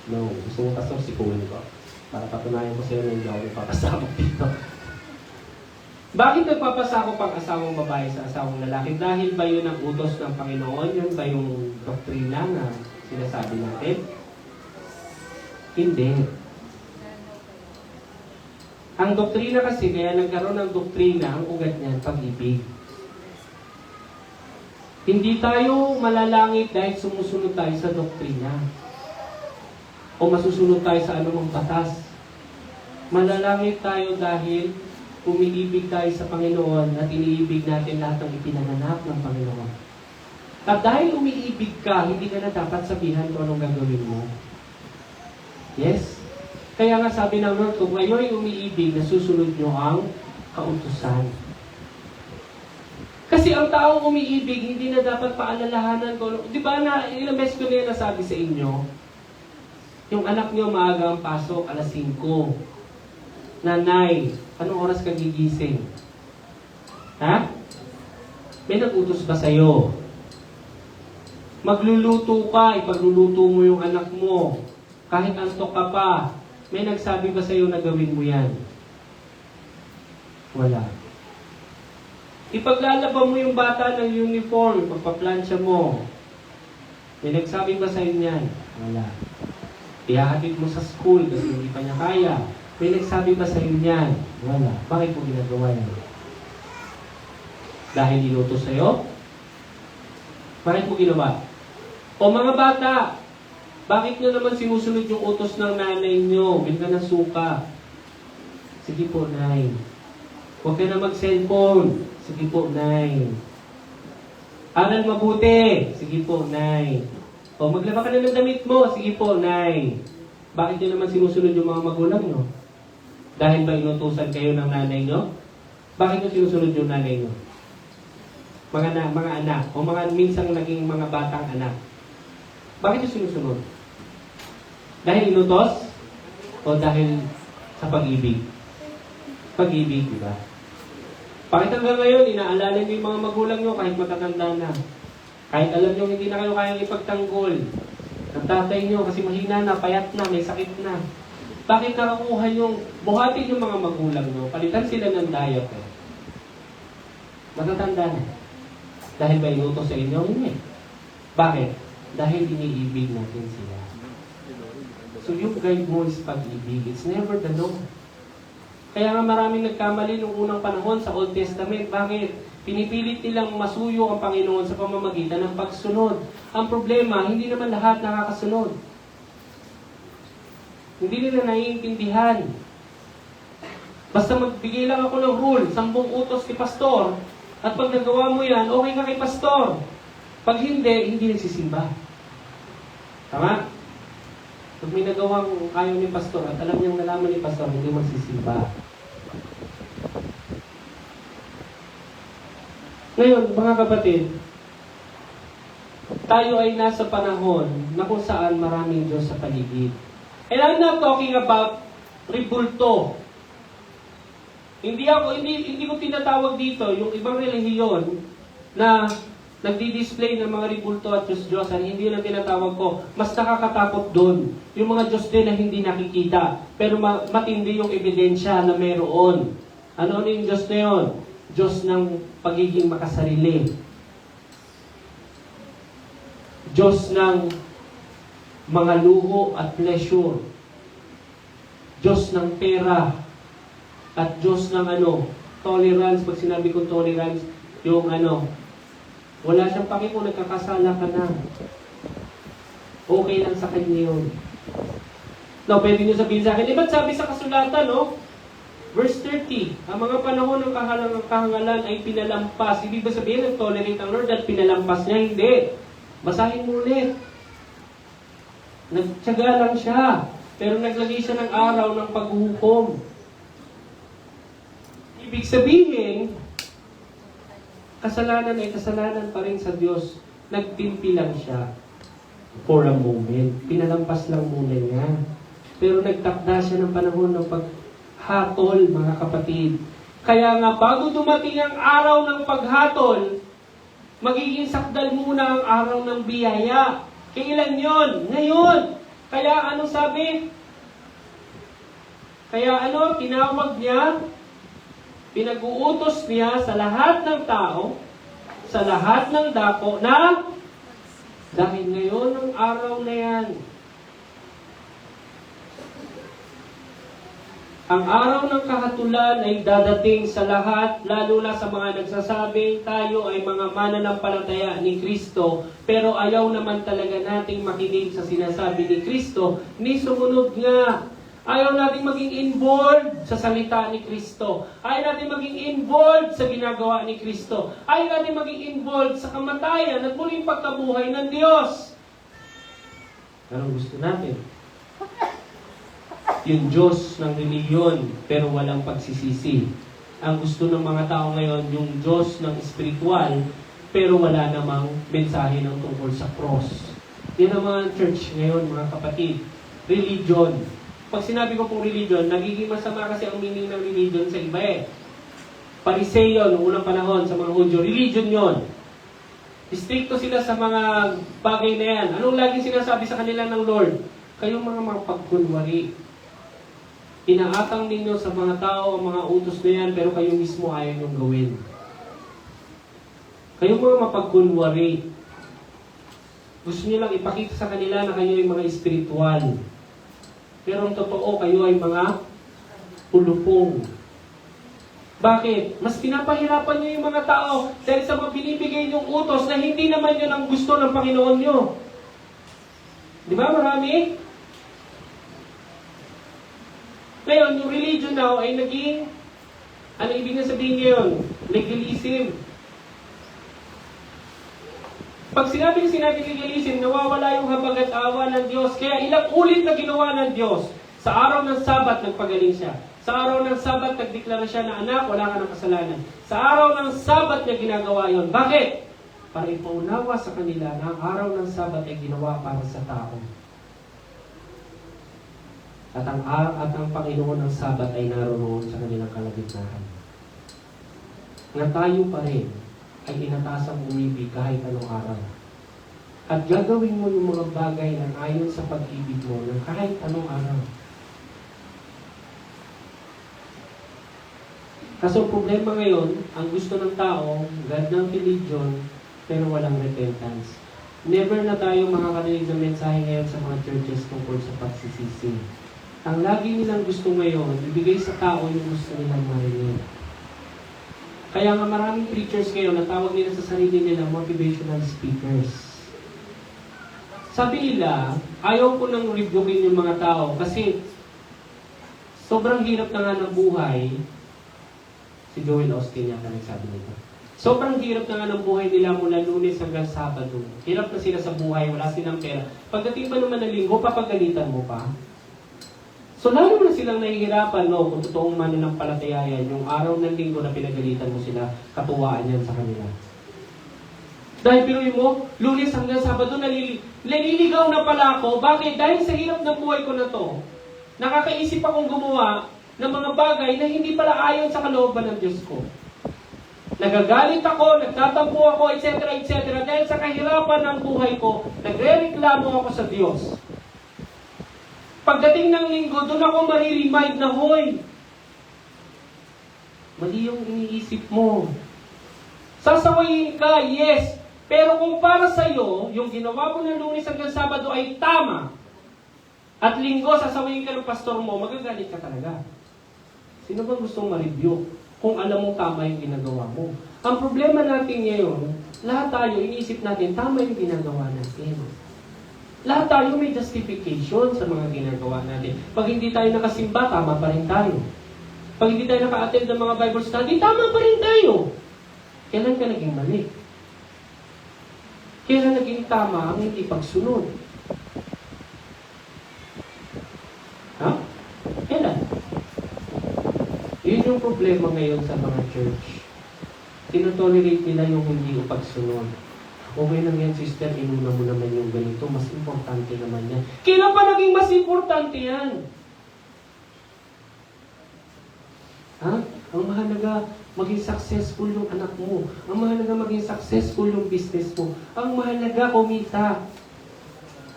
No. Gusto mo pastor, sikuhin ko. Para patunayan ko sa'yo na hindi ako nagpapasako dito. Bakit nagpapasako pang asawang babae sa asawang lalaki? Dahil ba yun ang utos ng Panginoon? Yun ba yung doktrina na sinasabi natin? Hindi. Ang doktrina kasi, kaya nagkaroon ng doktrina, ang ugat niyan, pag-ibig. Hindi tayo malalangit dahil sumusunod tayo sa doktrina. O masusunod tayo sa anumang batas. Malalangit tayo dahil umiibig tayo sa Panginoon at iniibig natin lahat ng ipinanganak ng Panginoon. At dahil umiibig ka, hindi ka na dapat sabihan kung anong gagawin mo. Yes? Kaya nga sabi ng Lord, kung ngayon umiibig, nasusunod nyo ang kautusan. Kasi ang taong umiibig, hindi na dapat paalalahanan ko. Di ba na, ilang beses ko na yan nasabi sa inyo, yung anak nyo maaga ang pasok, alas 5. Nanay, anong oras ka gigising? Ha? May nag-utos ba sa'yo? Magluluto ka, ipagluluto mo yung anak mo. Kahit antok ka pa, may nagsabi ba sa'yo na gawin mo yan? Wala. Ipaglalaba mo yung bata ng uniform, pagpaplansya mo. May nagsabi ba sa'yo yan? Wala. Ihahatid mo sa school kasi hindi pa niya kaya. May nagsabi ba sa'yo yan? Wala. Bakit mo ginagawa yan? Dahil inutos sa'yo? Bakit mo ginawa? O mga bata, bakit nyo naman sinusunod yung utos ng nanay nyo? Bilga ng suka. Sige po, nay. Huwag ka na mag-cellphone. Sige po, nay. Aral mabuti. Sige po, nay. O maglaba ka na ng damit mo. Sige po, nay. Bakit nyo naman sinusunod yung mga magulang nyo? Dahil ba inutusan kayo ng nanay nyo? Bakit nyo sinusunod yung nanay nyo? Mga anak. O mga minsang naging mga batang anak. Bakit nyo sinusunod? Dahil inutos? O dahil sa pag-ibig? Pag-ibig, di ba? Bakit hanggang ngayon, inaalala nyo yung mga magulang nyo kahit matatanda na? Kahit alam nyo hindi na kayo kayang ipagtanggol. Ang tatay nyo kasi mahina na, payat na, may sakit na. Bakit nakakuha yung, buhatin yung mga magulang nyo, palitan sila ng diaper. Matatanda na. Dahil ba inutos sa inyo? Hindi. Bakit? Dahil iniibig natin sila. So yung guide mo is pag-ibig. It's never the law. Kaya nga maraming nagkamali nung unang panahon sa Old Testament. Bakit? Pinipilit nilang masuyo ang Panginoon sa pamamagitan ng pagsunod. Ang problema, hindi naman lahat nakakasunod. Hindi nila naiintindihan. Basta magbigay lang ako ng rule, 10 utos ni pastor, at pag nagawa mo yan, okay ka kay pastor. Pag hindi, hindi nagsisimba. Tama? Pag may nagawang ayaw ni pastor at alam niyang nalaman ni pastor, hindi magsisimba. Ngayon, mga kapatid, tayo ay nasa panahon na kung saan maraming Diyos sa paligid. And I'm not talking about ribulto. Hindi ko tinatawag dito yung ibang relihiyon na nagdi-display ng mga ribulto at Diyos-Diyosan, hindi yun ang tinatawag ko. Mas nakakatakot doon. Yung mga Diyos din na hindi nakikita, pero matindi yung ebidensya na meron. Ano yung Diyos na yun? Diyos ng pagiging makasarili. Diyos ng mga luho at pleasure. Diyos ng pera. At Diyos ng tolerance. Pag sinabi kong tolerance, yung wala siyang paki kung nagkakasala ka na. Okay lang sa kanya yun. Now, pwede nyo sabihin sa akin, ba't sabi sa kasulatan, Verse 30, ang mga panahon ng kahangalan ay pinalampas. Ibig ba sabihin, nag-tolerate ang Lord at pinalampas niya? Hindi. Basahin mo ulit. Nagtyaga lang siya. Pero naglagay siya ng araw ng paghuhukom. Ibig sabihin, kasalanan ay kasalanan pa rin sa Diyos. Nagtimpi lang siya for a moment. Pinalampas lang muna niya. Pero nagtakda siya ng panahon ng paghatol, mga kapatid. Kaya nga, bago dumating ang araw ng paghatol, magiging sakdal muna ang araw ng biyaya. Kailan yon? Ngayon! Kaya ano sabi? Kaya tinawag niya Pinag-uutos niya sa lahat ng tao, sa lahat ng dako, na dahil ngayon ang araw na yan, ang araw ng kahatulan ay dadating sa lahat, lalo na sa mga nagsasabing tayo ay mga mananampalataya ni Kristo, pero ayaw naman talaga nating makinig sa sinasabi ni Kristo, ni sumunod nga. Ayaw nating maging involved sa salita ni Kristo. Ayaw nating maging involved sa ginagawa ni Kristo. Ayaw nating maging involved sa kamatayan at muling pagkabuhay ng Diyos. Anong gusto natin? Yung Diyos ng reliyon, pero walang pagsisisi. Ang gusto ng mga tao ngayon, yung Diyos ng espiritual, pero wala namang mensahe ng tungkol sa cross. Yan ang mga church ngayon, mga kapatid. Religion. Pag sinabi ko pong religion, nagiging masama kasi ang meaning ng religion sa iba eh. Pariseo, noong unang panahon, sa mga Hudyo, religion yon. Distrikto sila sa mga bagay na yan. Anong laging sinasabi sa kanila ng Lord? Kayong mga mapagkunwari. Inaatang ninyo sa mga tao ang mga utos na yan, pero kayo mismo ayaw niyong gawin. Kayong mga mapagkunwari. Gusto niyo lang ipakita sa kanila na kayo ay mga espiritual. Pero ang totoo, kayo ay mga pulupong. Bakit? Mas pinapahirapan niyo yung mga tao dahil sa mga binibigay niyong utos na hindi naman yun ang gusto ng Panginoon niyo. Di ba marami? Ngayon, yung religion now ay naging, ano ibig na sabihin ngayon? Legalism. Pag sinabi legalism, nawawala yung habag at awa ng Diyos. Kaya ilang ulit na ginawa ng Diyos. Sa araw ng Sabat, nagpagaling siya. Sa araw ng Sabat, nagdeklara siya na anak, wala ka ng kasalanan. Sa araw ng Sabat niya ginagawa yon. Bakit? Para ipaunawa sa kanila na ang araw ng Sabat ay ginawa para sa tao. At ang Panginoon ng Sabat ay naroon sa kanilang kalagitnaan. Na tayo pa rin ay inatasang umibig kahit anong araw. At gagawin mo yung mga bagay na ayon sa pag-ibig mo ng kahit anong araw. Kaso problema ngayon, ang gusto ng tao, God ng religion, pero walang repentance. Never na tayo makakarinig ng mensahe ngayon sa mga churches tungkol sa pagsisisi. Ang lagi nilang gusto ngayon, ibigay sa tao yung gusto nilang marinig. Kaya nga maraming preachers ngayon na tawag nila sa sarili nila motivational speakers. Sabi nila, ayaw ko nang rebukein yung mga tao kasi sobrang hirap na nga ng buhay. Si Joel Austin yata nagsabi nito. Sobrang hirap na nga ng buhay nila mula Lunes hanggang Sabado. Hirap na sila sa buhay, wala silang pera. Pagdating pa naman ng linggo, papagalitan mo pa. So lalo na silang nahihirapan, no, kung totoong mananampalataya yan, yung araw ng linggo na pinagalitan mo sila, katuwaan yan sa kanila. Dahil pinuhin mo, Lunes hanggang Sabado, naliligaw na pala ako. Bakit? Dahil sa hirap ng buhay ko na to, nakakaisip akong gumawa ng mga bagay na hindi pala ayon sa kalooban ng Diyos ko. Nagagalit ako, nagtatampo ako, etc., etc. Dahil sa kahirapan ng buhay ko, nagre-reklamo ako sa Diyos. Pagdating ng linggo, doon ako mariremind na, hoy, mali yung iniisip mo. Sasawayin ka, yes. Pero kung para sa'yo, yung ginawa mo ng Lunes hanggang Sabado ay tama, at linggo, sasawayin ka ng pastor mo, magagalit ka talaga. Sino bang gustong ma-review kung alam mong tama yung ginagawa mo? Ang problema natin ngayon, lahat tayo, iniisip natin, tama yung ginagawa natin. Lahat tayo may justification sa mga ginagawa natin. Pag hindi tayo nakasimba, tama pa rin tayo. Pag hindi tayo naka-attend ng mga Bible study, tama pa rin tayo. Kailan ka naging mali? Kailan naging tama ang hindi pagsunod? Ha? Kailan? Yun yung problema ngayon sa mga church. Tinotolerate nila yung hindi o pagsunod. Okay lang yan, sister, inuna mo naman yung ganito. Mas importante naman yan. Kailan pa naging mas importante yan? Ha? Ang mahalaga, maging successful yung anak mo. Ang mahalaga, maging successful yung business mo. Ang mahalaga, kumita.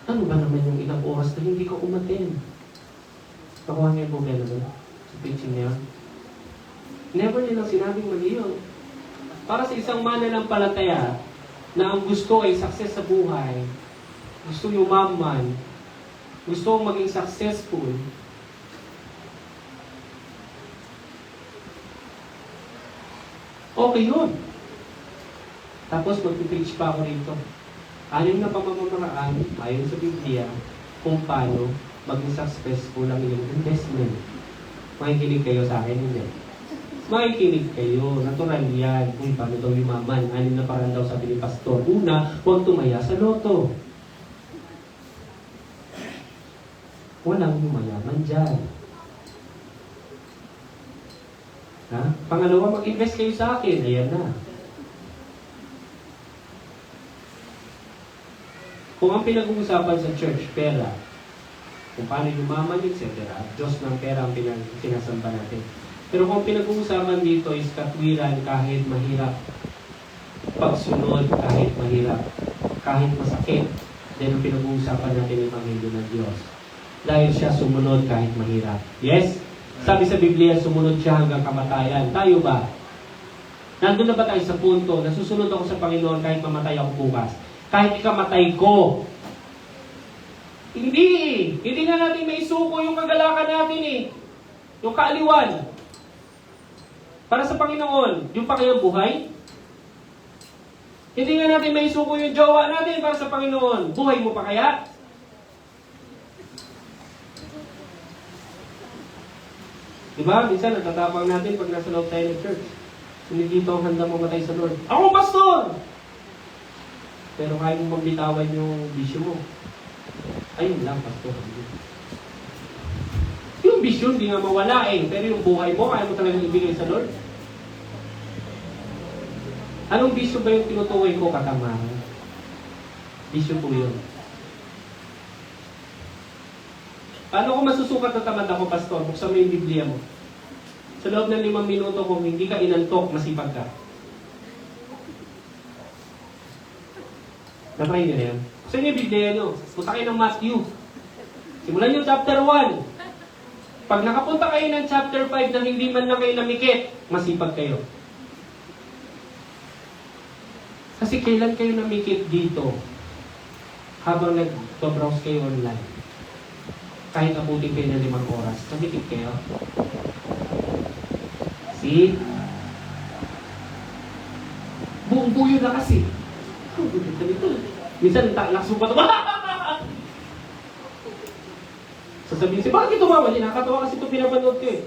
Ano ba naman yung ilang oras na hindi ka umaten? Nakuha niyo yung problema doon? Sa preaching niya? Never nilang sinabing mali yun. Para sa isang mananampalataya na ang gusto ay success sa buhay, gusto yumaman, gusto maging successful, okay yun. Tapos magpipreach pa ako rito. Anim na pamamaraan, ayon sa Biblia, kung paano maging successful ang iyong investment. Makikinig kayo sa akin, hindi. Makikinig kayo, natural yan. Kung paano daw yumaman, anim na paraan daw sabi ni Pastor. Una, huwag tumaya sa loto. Walang yumayaman dyan. Ha? Pangalawa, mag-invest kayo sa akin. Ayan na. Kung ang pinag-uusapan sa church, pera, kung paano yumaman, etc. Diyos ng pera ang sinasamba natin. Pero kung pinag-uusapan dito is katwiran kahit mahirap, pagsunod kahit mahirap, kahit masakit, then ang pinag-uusapan natin ay Ebanghelyo ng Diyos. Dahil siya sumunod kahit mahirap. Yes? Sabi sa Biblia, sumunod siya hanggang kamatayan. Tayo ba? Nandun na ba tayo sa punto na susunod ako sa Panginoon kahit mamatay ako bukas? Kahit ikamatay ko? Hindi. Hindi nga natin maisuko yung kagalakan natin eh. Yung kaaliwan. Para sa Panginoon, yung pa kayang buhay? Hindi nga natin maisuko yung jowa natin para sa Panginoon. Buhay mo pa kaya? Diba? Minsan natatapang natin pag nasa loob tayo ng church. Hindi dito ang handa mamatay sa Lord. Ako, pastor! Pero kaya mong magbitawan yung bisyo mo. Ayun lang, pastor. Yung bisyo, hindi nga mawala eh. Pero yung buhay mo, kaya mo talagang ibigay sa Lord. Anong bisyo ba yung tinutukoy ko, katamaran? Bisyo po yun. Paano ko masusukat na tamad ako, pastor? Buksan mo yung Biblia mo. Sa loob ng 5 minuto, kung hindi ka inantok, masipag ka. Natry nyo na yan. Buksan nyo yung Biblia nyo. Punta kayo ng Matthew. Simulan nyo chapter 1. Pag nakapunta kayo ng chapter 5 na hindi man lang kayo namikit, masipag kayo. Kasi kailan kayo namikit dito habang nag-browse kayo online? Kahit abutin kayo ng 5 oras, namikit kayo. See? Buong buyo na kasi. Minsan, lakso pa ito. Sasabihin siya, bakit tumawa? Hindi, nakakatawa kasi ito pinapanood ko eh.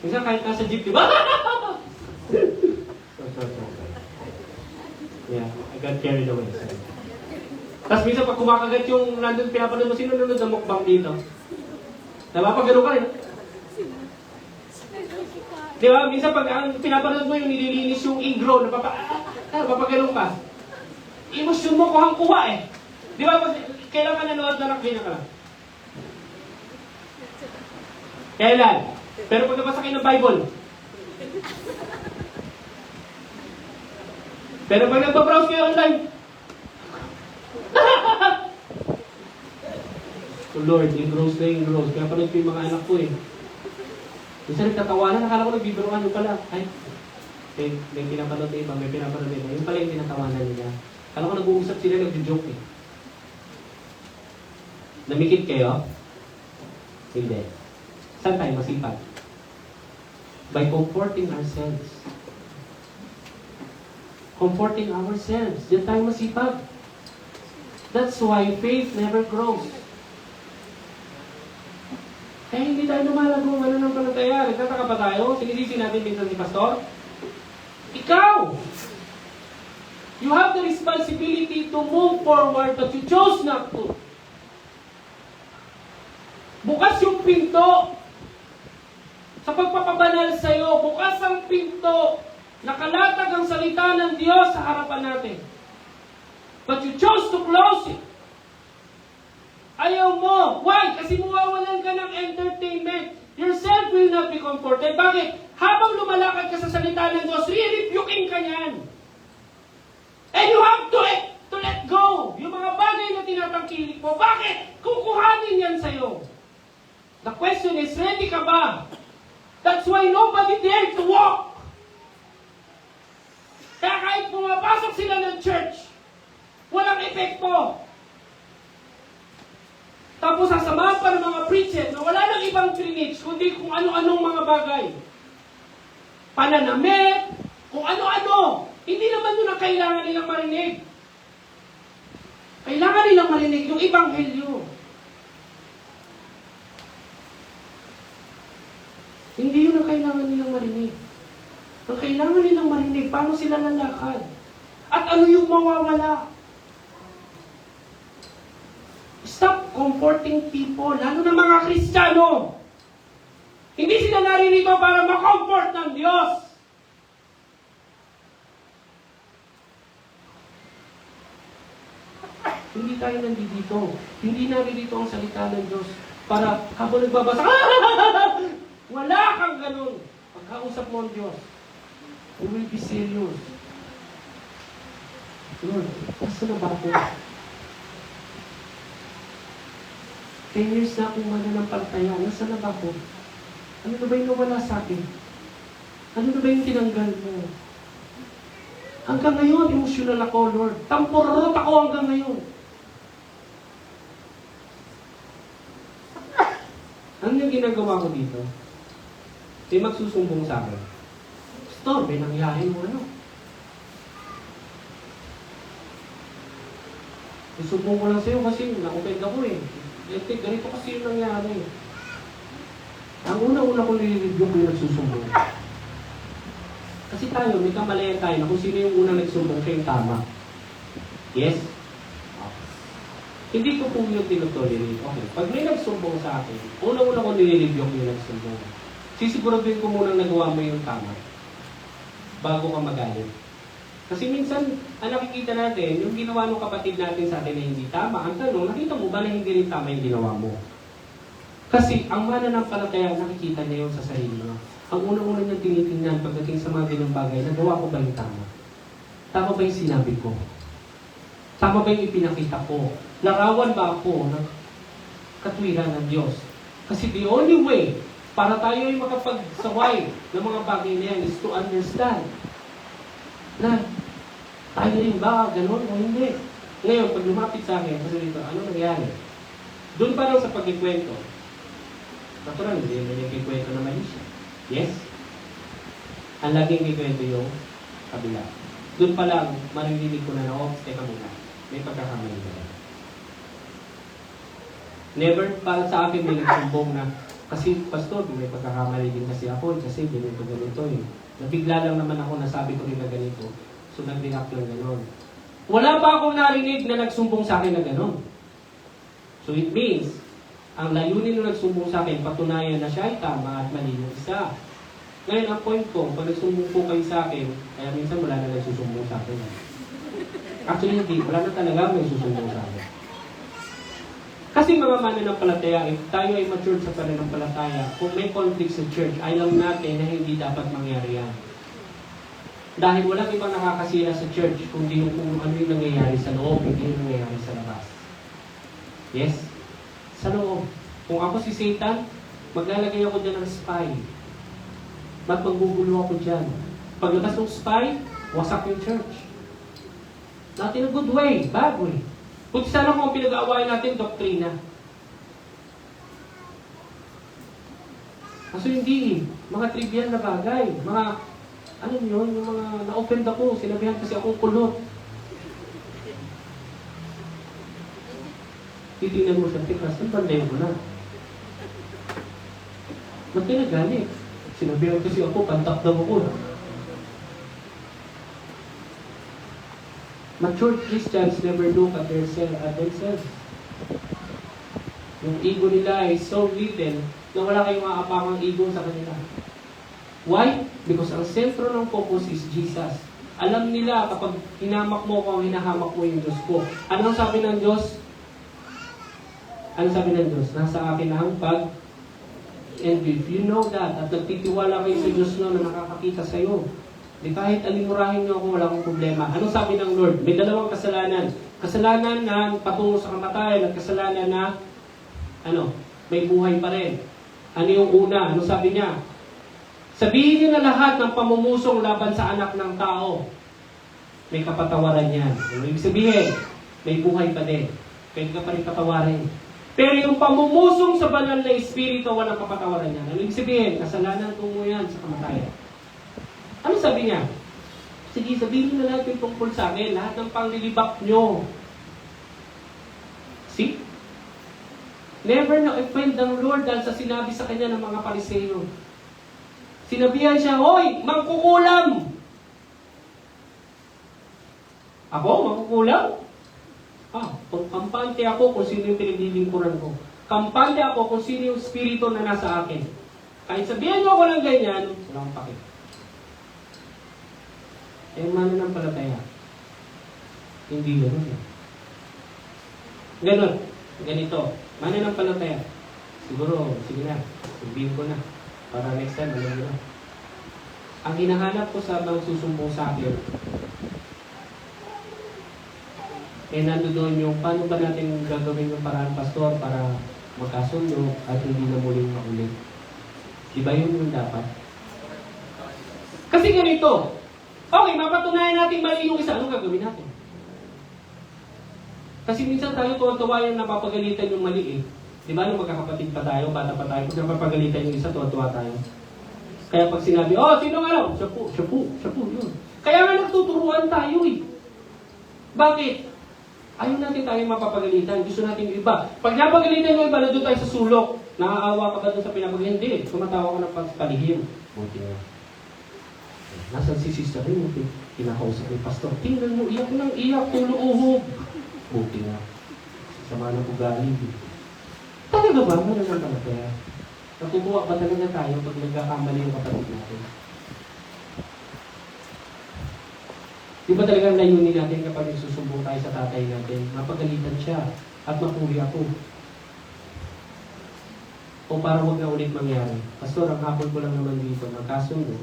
Minsan, kahit nasa jeep, di ba? Yeah, I got carried away. Tapos minsan, pag kumakagat yung nandun pinapanood mo, sino nanonood ng mukbang dito? Diba? Pag gano'n ka rin. Di ba? Minsan pag ang pinapanood mo yung nililinis yung igro, napapagano'n ka. Emosyon mo kuhang-kuha eh. Di ba? Kailan ka nanood na nakbina ka lang? Kailan? Pero pag nabasa kayo ng Bible. Pero pag nagpa-browse kayo online, oh Lord, engross na engross. Kaya panood ko yung mga anak ko eh. Minsan nagtatawanan, nakala ko nagbibiruan yung pala. Ay, may pinapanood na iba, may pinapanood na iba. Yung pala yung tinatawanan nila. Kala ko nag-uusap sila, nag-joke eh. Namikit kayo? Hindi. Saan tayo masipag? By comforting ourselves. Comforting ourselves. Diyan tayo masipag. That's why faith never grows. Kaya hindi tayo lumalago, ano nang palataya. Nagtataka pa tayo? Sinisisi natin minsan si Pastor? Ikaw! You have the responsibility to move forward, but you chose not to. Bukas yung pinto sa pagpapabanal sa'yo. Bukas ang pinto. Nakalatag ang salita ng Diyos sa harapan natin. But you chose to close it. Ayaw mo. Why? Kasi mawawalan ka ng entertainment. Yourself will not be comforted. Bakit? Habang lumalakad ka sa salita ng Diyos, re-rebuking ka niyan. And you have to let go. Yung mga bagay na tinatangkilik mo, bakit? Kukuhanin yan sa'yo. The question is, ready ka ba? That's why nobody dared to walk. Kaya kahit pumapasok sila ng church, walang epekto. Tapos sasamahan pa ng mga preacher na wala nang ibang trinage, kundi kung ano-anong mga bagay. Pananamit, kung ano-ano. Hindi naman yun ang kailangan nilang marinig. Kailangan nilang marinig yung ebanghelyo. Hindi yun ang kailangan nilang marinig. Ang kailangan nilang marinig, paano sila lalakad? At ano yung mawawala? Stop comforting people, lalo na mga Kristiyano. Hindi sila naririto para ma-comfort ng Diyos. Hindi tayo nandito. Hindi naririto ang salita ng Diyos para habang nagbabasa, wala kang ganun. Pagkausap mo ang Diyos, we will be serious. Lord, basta na ba ako? 10 years na akong mananampalataya. Nasa na ba ako? Ano na ba yung nawala sa akin? Ano na ba yung tinanggal mo? Hanggang ngayon, emotional ako, Lord. Tamporot ako hanggang ngayon. Ano yung ginagawa ko dito? May magsusumbong sa akin. Pastor, may nangyari mo ano? Isumbong ko lang sa'yo kasi na-offend ako eh. Ganito kasi yung nangyari. Ang una-una kong nilireview ko yung nagsusumbong. Kasi tayo, may kamalayan tayo na kung sino yung unang nagsumbong, siya yung tama. Yes? Hindi ko po yung tinutolerate. Okay. Pag may nagsumbong sa akin, una-una kong nilireview ko yung nagsumbong. Sisiguraduhin ko munang nagawa mo yung tama bago ka magalit. Kasi minsan, ang nakikita natin, yung ginawa ng kapatid natin sa atin na hindi tama, ang tanong, nakita mo ba na hindi rin tama yung ginawa mo? Kasi ang mananampalataya, nakikita niya yun sa sarili niya. Ang unang-una niya tinitingnan pagdating sa mga ganang bagay, nagawa ko ba yung tama? Tama ba yung sinabi ko? Tama ba yung ipinakita ko? Larawan ba ako ng katwiran ng Diyos? Kasi the only way para tayo ay makapagsaway ng mga bagay na yan is to understand na tayo rin ba ganun o hindi. Ngayon, pag lumapit sa akin, kasi dito, ano nangyari? Doon pa lang sa pagkikwento. Natural, hindi naman yung kikwento na mali siya. Yes? Ang laging kikwento yung kabila. Doon pa lang, maririnig ko na oh, teka muna. May pagkakamali na. Never para sa akin may nagsumbong na kasi, Pastor, may pagkakamali din kasi ako kasi ganito eh. Nabigla lang naman ako nasabi ko rin na ganito. So, nag-react lang gano'n. Wala pa akong narinig na nagsumbong sa akin na gano'n. So, it means, ang layunin na nagsumbong sa akin, patunayan na siya ay tama at mali yung isa. Ngayon, ang point ko, pag nagsumbong po kayo sa akin, kaya minsan wala na nagsusumbong sa akin. Actually, hindi. Wala na talaga may susumbong sa akin. Kasi mga mananampalataya, if tayo ay matured sa pananampalataya, kung may conflict sa church, alam natin na hindi dapat mangyari yan. Dahil walang ibang nakakasira sa church kundi yung kung ano yung nangyayari sa loob, hindi yung nangyayari sa labas. Yes? Sa loob. Kung ako si Satan, maglalagay ako dyan ng spy. Ba't magbubulo ako dyan? Paglabas ng spy, wasak yung church. Not in a good way, bad way. Kung sana kung pinag-aawayan natin, doktrina. Kaso hindi, mga trivial na bagay, mga, ano yun, yung mga na-offend ako, sinabihan kasi akong kulot. Titingnan mo siya, tikas, ang bandayin mo na. Ba't ka nagalit? Sinabihan kasi ako, pantak daw ako. Mature Christians never look at themselves. Yung ego nila is so little na wala kayong maaapakang ego sa kanila. Why? Because ang sentro ng focus is Jesus. Alam nila kapag hinamak mo ko, hinahamak mo yung Diyos ko. Anong sabi ng Diyos? Ano sabi ng Diyos? Nasa akin ang pag and if you know that at nagtitiwala kayo sa Diyos no, na nakakakita sa iyo, di kahit alimurahin niyo ako, wala akong problema. Anong sabi ng Lord? May dalawang kasalanan. Kasalanan na patungo sa kamatayan at kasalanan na may buhay pa rin. Ano yung una? Ano sabi niya? Sabihin niyo na lahat ng pamumusong laban sa anak ng tao. May kapatawaran yan. Ano ibig sabihin? May buhay pa din. Pwede ka pa rin patawarin. Pero yung pamumusong sa banal na espiritu, walang kapatawaran yan. Ano ibig sabihin? Kasalanan tungo yan sa kamatayan. Ano sabi niya? Sige, sabihin niyo na lahat yung tungkol sa akin. Lahat ng panglilibak niyo. See? Never na-offend ang Lord dahil sa sinabi sa kanya ng mga Pariseo. Sinabihan siya, "Hoy, mangkukulam!" Ako, mangkukulam? Kampante ako kung sino yung pinaglilingkuran ko. Kampante ako kung sino yung spirito na nasa akin. Kahit sabihan niyo ako ng ganyan, wala akong pake. Eh, mananampalataya. Hindi gano'n eh. Ganon. Ganito. Mananampalataya. Siguro, sige na. Sabihin ko na. Para next time, alam nyo na. Ang hinahanap ko sa mga susumbong sa akin, nandoon yung paano ba natin gagawin yung paraan, pastor, para magkasundo at hindi na muling maulit. Diba yun yung dapat? Kasi ganito. Okay, mapatunayan natin mali yung isa. Anong gagawin natin? Kasi minsan tayo tuwa-tuwa yung napapagalitan yung mali eh. Di ba nung magkakapatid pa tayo, bata pa tayo, pag napapagalitan yung isa, tuwa-tuwa tayo. Kaya pag sinabi, sino nga lang? Siya po, yun. Kaya nga nagtuturuan tayo eh. Bakit? Ayaw natin tayo mapapagalitan. Gusto natin yung iba. Pag napagalitan yung iba, nandun tayo sa sulok. Naaawa ka ba doon sa pinapagalitan? Hindi. Sumatawa ka ng palihim. Buti nga. Nasaan si sister rin? Kinakausap ni pastor. Tingnan mo, iyak ng iyak. Tulo uhog. Buti nga. Sama ng ugali. Talaga ba? Ano naman talaga? Natutuwa ba talaga tayo pag nagkakamali yung kapatid natin? Di ba talagang layunin natin kapag nagsusumbong tayo sa tatay natin? Mapagalitan siya at mapuri ako. O para huwag na ulit mangyari. Pastor, ang hapon ko lang naman dito, magkasundo.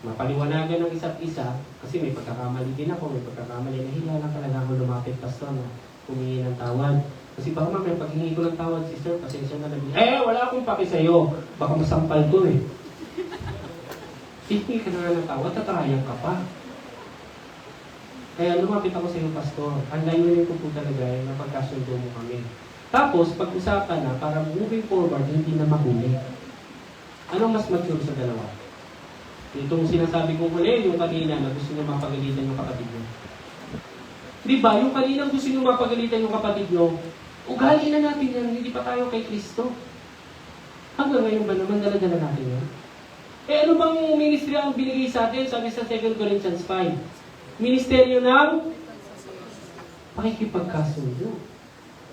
Mapaliwanagan ng isa't isa, kasi may pagkakamali din ako, may pagkakamali. Nahiya lang talaga ako lumapit, pastor, na humingi ng tawad. Kasi baka mamaya paghingi ko ng tawad, sister, pasensya na nabi. Wala akong paki sa'yo. Baka masampal ko eh. Hingi ka na nga ng tawad, tatrayan ka pa. Kaya lumapit ako sa iyo, pastor. Ang layunin ko po talaga ay napagkasundo mo kami. Tapos, pag-usapan na, para moving forward, hindi na mahuli. Anong mas mature sa dalawa? Itong sinasabi ko muli, yung kanina na gusto niyo mapagalitan yung kapatid niyo. Di ba? Yung kanina gusto niyo mapagalitan yung kapatid niyo, ugali na natin yan, hindi pa tayo kay Kristo. Hanggang ngayon ba naman dala-dala natin yan? Ano bang ministry ang binigay sa atin? Sabi sa 2 Corinthians 5. Ministeryo ng pakikipagkasundo.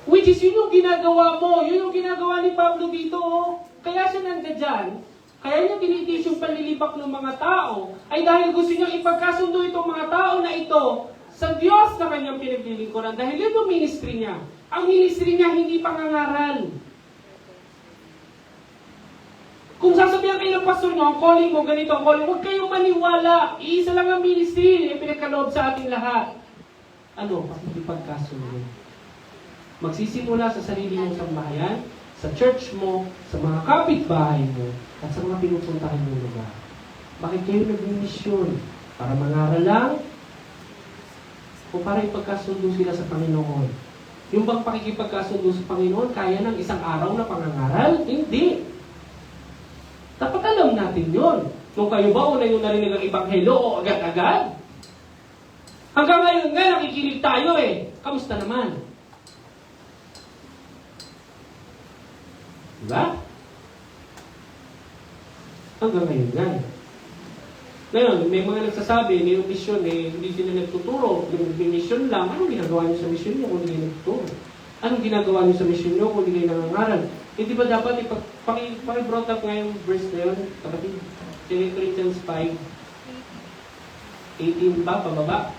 Which is yun yung ginagawa mo. Yun yung ginagawa ni Pablo dito. Kaya siya nandiyan. Kaya niya tinitis yung panlilipak ng mga tao. Ay dahil gusto niya ipagkasundo itong mga tao na ito sa Diyos na kanyang pinaglilingkuran. Dahil yun yung ministry niya. Ang ministry niya hindi pangangaral. Kung sasabihan kayo ng pastor nyo, ang calling mo, ganito ang calling, huwag kayong maniwala. Iisa lang ang ministry, yung pinagkaloob sa ating lahat. Ano? Pakikipagkasundo. Magsisimula sa sarili mong sambahayan, sa church mo, sa mga kapitbahay mo, at sa mga pinupuntahan mong lugar. Bakit kayo nag-misyon? Para mangaral lang? O para ipagkasundo sila sa Panginoon? Yung bang pakikipagkasundo sa Panginoon, kaya ng isang araw na pangangaral? Hindi. Dapat alam natin yun. Nung kayo ba una yung narinig ang Ebanghelyo o agad-agad? Hanggang ngayon nga, nakikinig tayo eh. Kamusta naman? Diba? Hanggang ngayon nga. Ngayon, may mga nagsasabi na yung mission eh, hindi sila nagtuturo. Yung mission lang, anong ginagawa niyo sa mission niyo kung hindi nagtuturo? Anong ginagawa niyo sa mission niyo kung hindi kayo nangangaral? Hindi ba dapat paki-brought up nga yung verse na yun, kapatid? 2 Corinthians 5, 18 ba, pababa?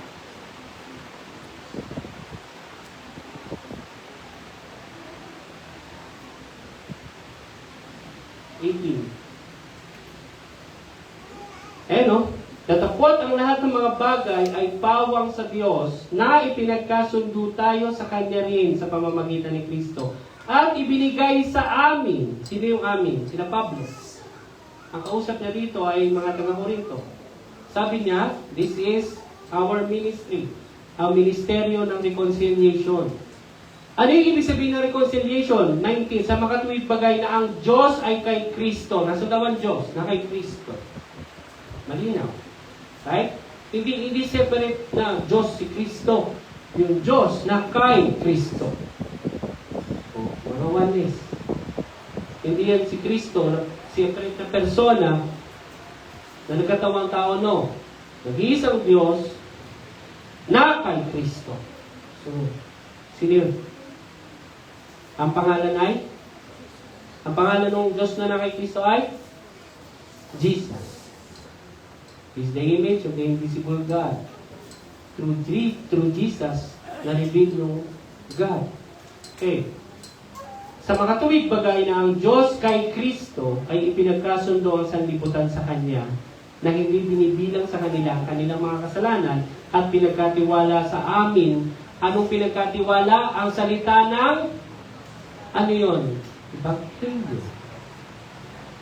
No? Datapwat ang lahat ng mga bagay ay pawang sa Diyos na ipinagkasundo tayo sa Kanya rin sa pamamagitan ni Kristo. At ibinigay sa amin. Sino yung amin? Sina Pablo. Ang kausap niya dito ay mga taga-Korinto. Sabi niya, this is our ministry. Ang ministeryo ng reconciliation. Ano yung ibig sabihin ng reconciliation? 19, sa makatuwid bagay na ang Diyos ay kay Kristo. Nasa dawan Diyos na kay Kristo. Malinaw. Right? Hindi separate na Diyos si Kristo. Yung Diyos na kay Kristo. O, mga oneness. Hindi yan si Kristo, separate na persona na nagkatawang tao, no. Nag-iisang Diyos na kay Kristo. So, sino yun? Ang pangalan ng Diyos na kay Kristo ay Jesus. He's the image of the invisible God. Through Jesus, na-reveal yung God. Okay. Sa mga tuwid bagay na ang Diyos kay Kristo ay ipinagkasundo ang sanlibutan sa Kanya na hindi binibilang sa kanila ang kanilang mga kasalanan at pinagkatiwala sa amin. Anong pinagkatiwala? Ang salita ng ano yun? Ebanghelyo.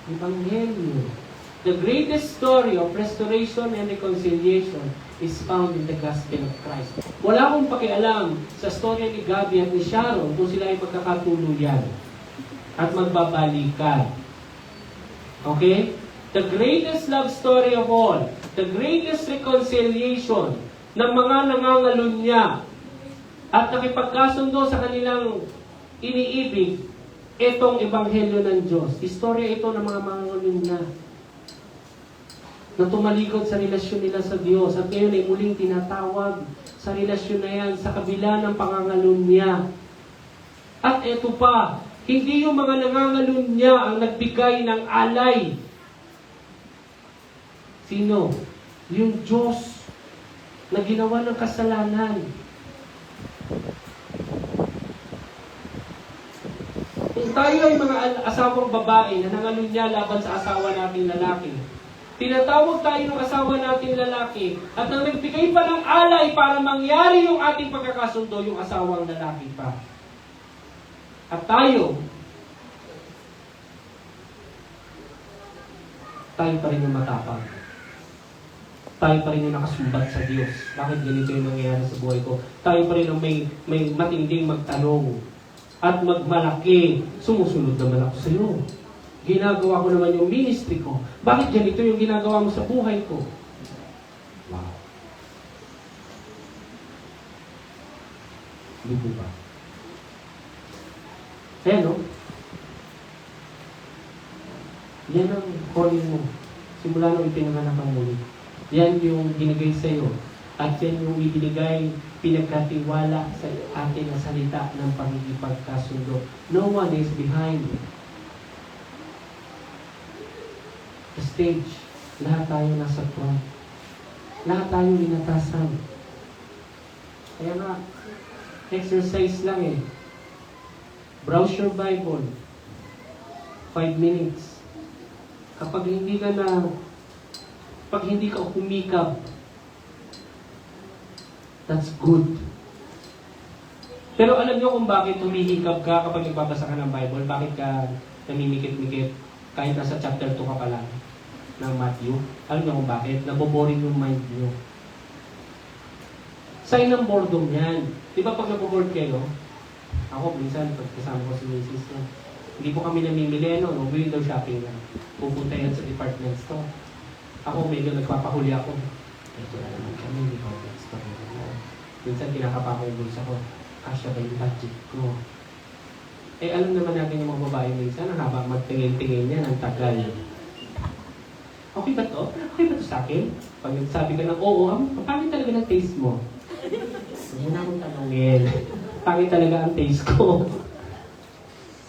Ebanghelyo. The greatest story of restoration and reconciliation is found in the gospel of Christ. Wala akong pakialam sa storya ni Gabi at ni Sharon kung sila ay magkakatuluyan at magbabalikan. Okay? The greatest love story of all, the greatest reconciliation ng mga nangangalunya at nakipagkasundo sa kanilang iniibig, itong ebanghelyo ng Diyos. Istorya ito ng mga mangangalunya na tumalikod sa relasyon nila sa Diyos at ngayon ay muling tinatawag sa relasyon na yan sa kabila ng pangangalunya. At ito pa, hindi yung mga nangangalunya ang nagbigay ng alay. Sino? Yung Diyos na ginawa ng kasalanan. Kung tayo ay mga asawang babae na nangalunya laban sa asawa nating lalaki, tinatawag tayo ng asawa nating lalaki at nang nagbigay pa ng alay para mangyari yung ating pagkakasundo, yung asawang lalaki pa. At tayo pa rin yung matapang. Tayo pa rin yung nakasumbat sa Diyos. Bakit ganito yung nangyayari sa buhay ko? Tayo pa rin ang may matinding magtanong at magmalaki. Sumusunod naman ako sa iyo. Ginagawa ko naman yung ministry ko. Bakit ganito yung ginagawa mo sa buhay ko? Wow. Hindi po ba? Kaya no? Yan ang calling mo. Simula nung ipinanganak ang muli. Yan yung binigay sa iyo. At yan yung ibinigay, pinagkatiwala sa ating na salita ng pagkikipagkasundo. No one is behind you. The stage, lahat tayo nasa front. Lahat tayo linatasan. Kaya nga, exercise lang eh. Browse your Bible. 5 minutes. Kapag hindi ka humikap, that's good. Pero alam niyo kung bakit humihikap ka kapag nagbabasa ka ng Bible? Bakit ka namimikit-mikit kahit nasa chapter 2 ka pa lang ng Matthew? Alam niyo kung bakit? Naboboring yung mind niyo. Sign ng boredom yan. Di ba pag nabobored kayo, ako minsan pag kasama ko si Mrs. Hindi po kami namimili, window shopping lang. Pupunta yan sa department store. Ako medyo nagpapahuli ako. Ito na naman kami, department store. Minsan kinakapa ko yung bulsa ko. Kasya ba yung budget ko? Alam naman natin yung mga babae minsan, habang magtingin-tingin niya, ang tagal. Okay ba to? Okay ba to sa akin? Pag nagsabi ka ng oo, pangit talaga ng taste mo. Hindi na akong tanongin. Pangit talaga ang taste ko.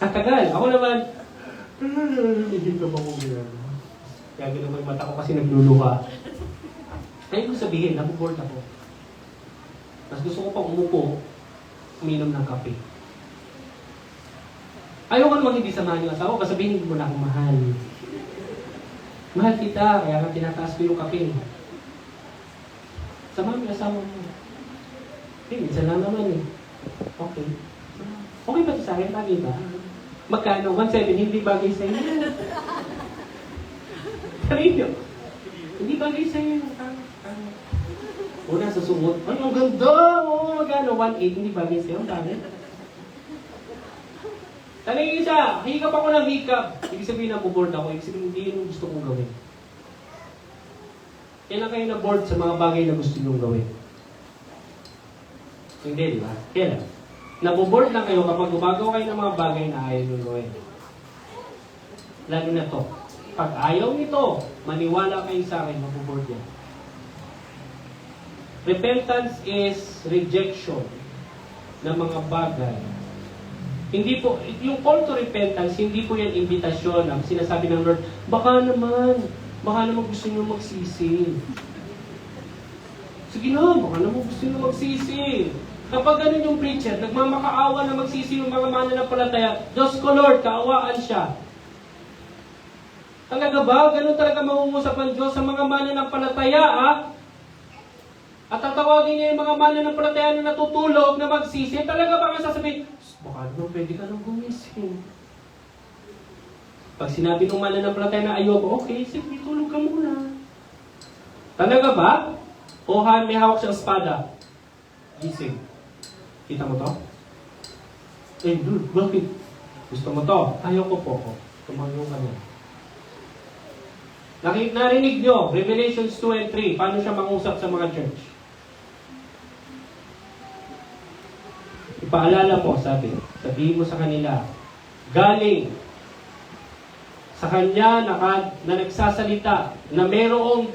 Ang tagal. Ako naman, hindi ka ba kong ginagawa? Kaya gano'n yung mata ko kasi nagluluha. Ayun ko sabihin, nabuboard ako. Mas gusto ko pang umupo, uminom ng kape. Ayaw ko naman hindi samahan yung asawa, kasabihin mo na akong mahal. Mahal kita, kaya nga tinataas ko yung kape. Samahan mo yung asawa mo. Minsan lang naman eh. Okay. Okay ba ito sa akin? Bagay ba? Magkano? 1.7, hindi bagay sa inyo. Sabi niyo, hindi bagay sa'yo yung una sa sumot. Ay, ang ganda! Oo, magano? 1.8, hindi bagay sa'yo. Ang bagay. Talingin siya, hikap ako ng hikap. Ibig sabihin na bored ako. Ibig sabihin, hindi yun yung gusto kong gawin. Kailan kayo na bored sa mga bagay na gusto nyo gawin? Hindi, di ba? Kailan? Naboboard lang kayo kapag gumagawa kayo ng mga bagay na ayaw nyo gawin. Lalo na to. Pag ayaw nito, maniwala kayo sa akin, maboboard yan. Repentance is rejection ng mga bagay. Hindi po, yung call to repentance, hindi po yan imbitasyon. Ang sinasabi ng Lord, baka naman gusto nyo magsisi. Sige na, baka naman gusto nyo magsisi. Kapag ganun yung preacher, nagmamakaawa na magsisi yung mga mananampalataya, Diyos ko Lord, kaawaan siya. Talaga ba? Ganun talaga mangungusap ang Diyos sa mga mananampalataya, At tatawagin niya yung mga mananampalataya na natutulog na magsisi, talaga ba nga sasabihin, baka naman pwede ka nang gumising. Pag sinabi ng mananampalataya na ayoko, okay, sige, tulog ka muna. Talaga ba? O may hawak siyang espada. Gising. Kita mo to? Eh, dude, bakit? Gusto mo to? Ayaw ko po. Tumayo ka na. Narinig nyo, Revelations 2 and 3, paano siya mangusap sa mga church? Ipaalala mo, sabihin mo sa kanila, galing sa kanya na nagsasalita, na mayroong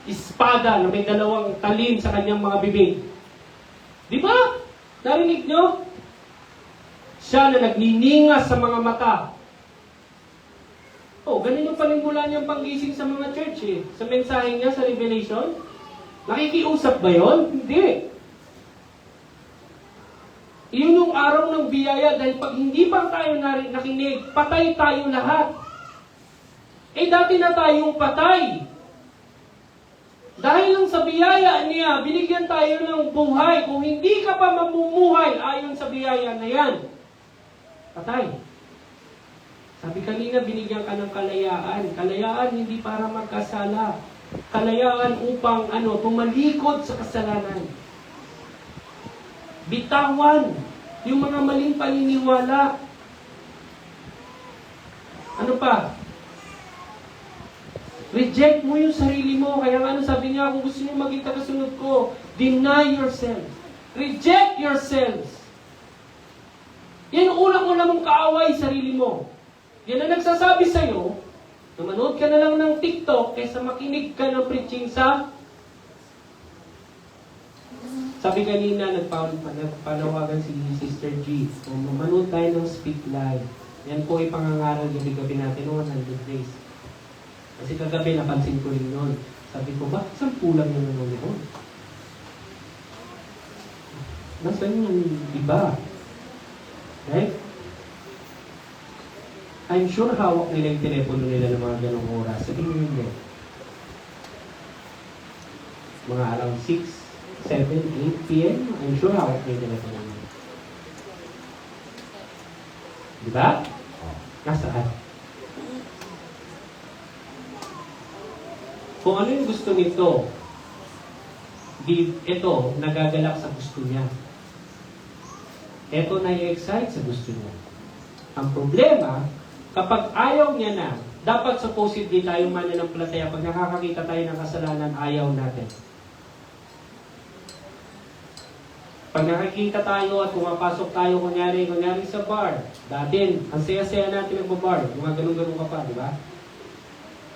espada na may dalawang talim sa kanyang mga bibig. Di ba? Narinig nyo? Siya na nagniningas sa mga mata. Oh, ganun yung panimula niyang panggising sa mga church Sa mensahe niya sa Revelation. Nakikiusap ba yon? Hindi. Iyon yung araw ng biyaya dahil pag hindi pa tayo nakinig, patay tayo lahat. Eh dati na tayong patay. Dahil lang sa biyaya niya, binigyan tayo ng buhay. Kung hindi ka pa mamumuhay ayon sa biyaya na yan, patay. Sabi kanina, binigyan ka ng kalayaan. Kalayaan hindi para magkasala. Kalayaan upang tumalikod sa kasalanan. Bitawan yung mga maling paniniwala. Ano pa? Reject mo yung sarili mo. Kaya sabi niya, kung gusto niyo maging tagasunod ko, deny yourself. Reject yourselves. Yan ang unang-una mong kaaway, sarili mo. Yan ang nagsasabi sa'yo, na manood ka na lang ng TikTok kaysa makinig ka ng preaching sa... Sabi kanina, nagpanawagan si Sister G. Manood tayo ng Speak Live. Yan po ay pangangaral gabi-gabi natin, 100 days. Kasi kagabi, napansin ko rin yun. Sabi ko, bakit 10 lang yung nanonood? Nasaan yung iba? Right? I'm sure hawak nila yung telepono nila ng mga ganong oras. Sabihin nyo, mga around 6, 7, 8 p.m., I'm sure hawak nila yung telepono nila. Diba? Nasaan? Kung ano yung gusto nito, ito, nagagalak sa gusto niya. Ito na i-excite sa gusto niya. Ang problema, kapag ayaw niya na, dapat supposedly tayo mananampalataya, pag nakakakita tayo ng kasalanan, ayaw natin. Pag nakikita tayo at pumapasok tayo, kunyari sa bar, dati, ang saya-saya natin nagbabar, mga ganun-ganun ka pa, di ba?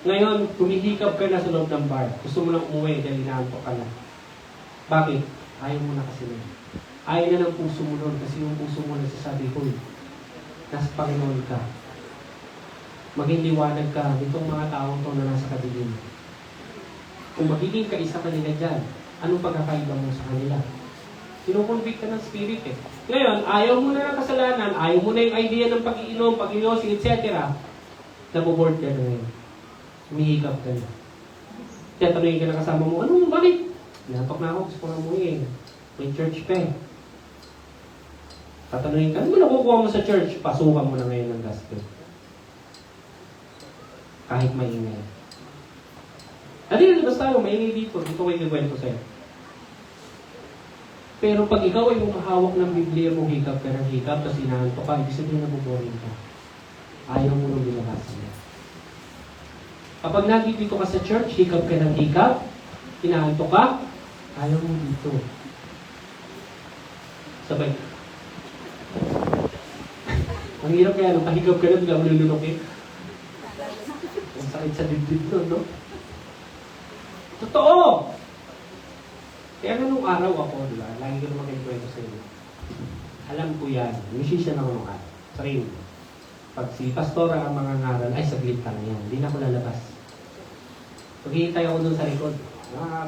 Ngayon, kumihikap ka na sa loob ng bar. Gusto mo lang umuwi dahil inaantok ka na. Bakit? Ayaw mo na kasi na. Ayaw na ng puso mo nun kasi yung puso mo nagsasabi ko, nasa Panginoon ka. Maging liwanag ka nitong mga taong to na nasa kadilim. Kung magiging kaisa ka nila dyan, anong pagkakaiba mo sa kanila? Kinukonvict ka ng spirit Ngayon, ayaw mo na ng kasalanan, ayaw mo na yung idea ng pag-iinom, pag-inosing, etc. Naboboard ka na ngayon. Umihikap ka na. Kaya tanongin ka na kasama mo, bakit? Natok na ako, gusto ko na umuwi. May church pa Tatanungin ka, ano nakukuha mo sa church? Pasukan mo na ngayon ng gospel. Kahit maingay. Halina, labas tayo, maingay dito. Dito ko ikikwento sa'yo. Pero pag ikaw ay umahawak ng Biblia mo, hikap ka ng hikap, tapos inaanto ka, ibig sabihin nabuboring ka. Ayaw mo nang binabasa mo. Kapag nandito ka sa church, hikap ka ng hikap, inaanto ka, ayaw mo dito. Sabay. Ang hirap kaya nung kahigap ka na, bigla mo nilunok eh. Ang sakit sa dibdib nun, no? Totoo! Kaya nga nung araw ako, diba? Lagi ko naman kinukwento sa inyo. Alam ko yan. Musician ako nung araw. Sarili. Pag si Pastora ang mga ngaral, ay saglit lang yan. Hindi na ako lalabas. Paghihintay ako dun sa likod.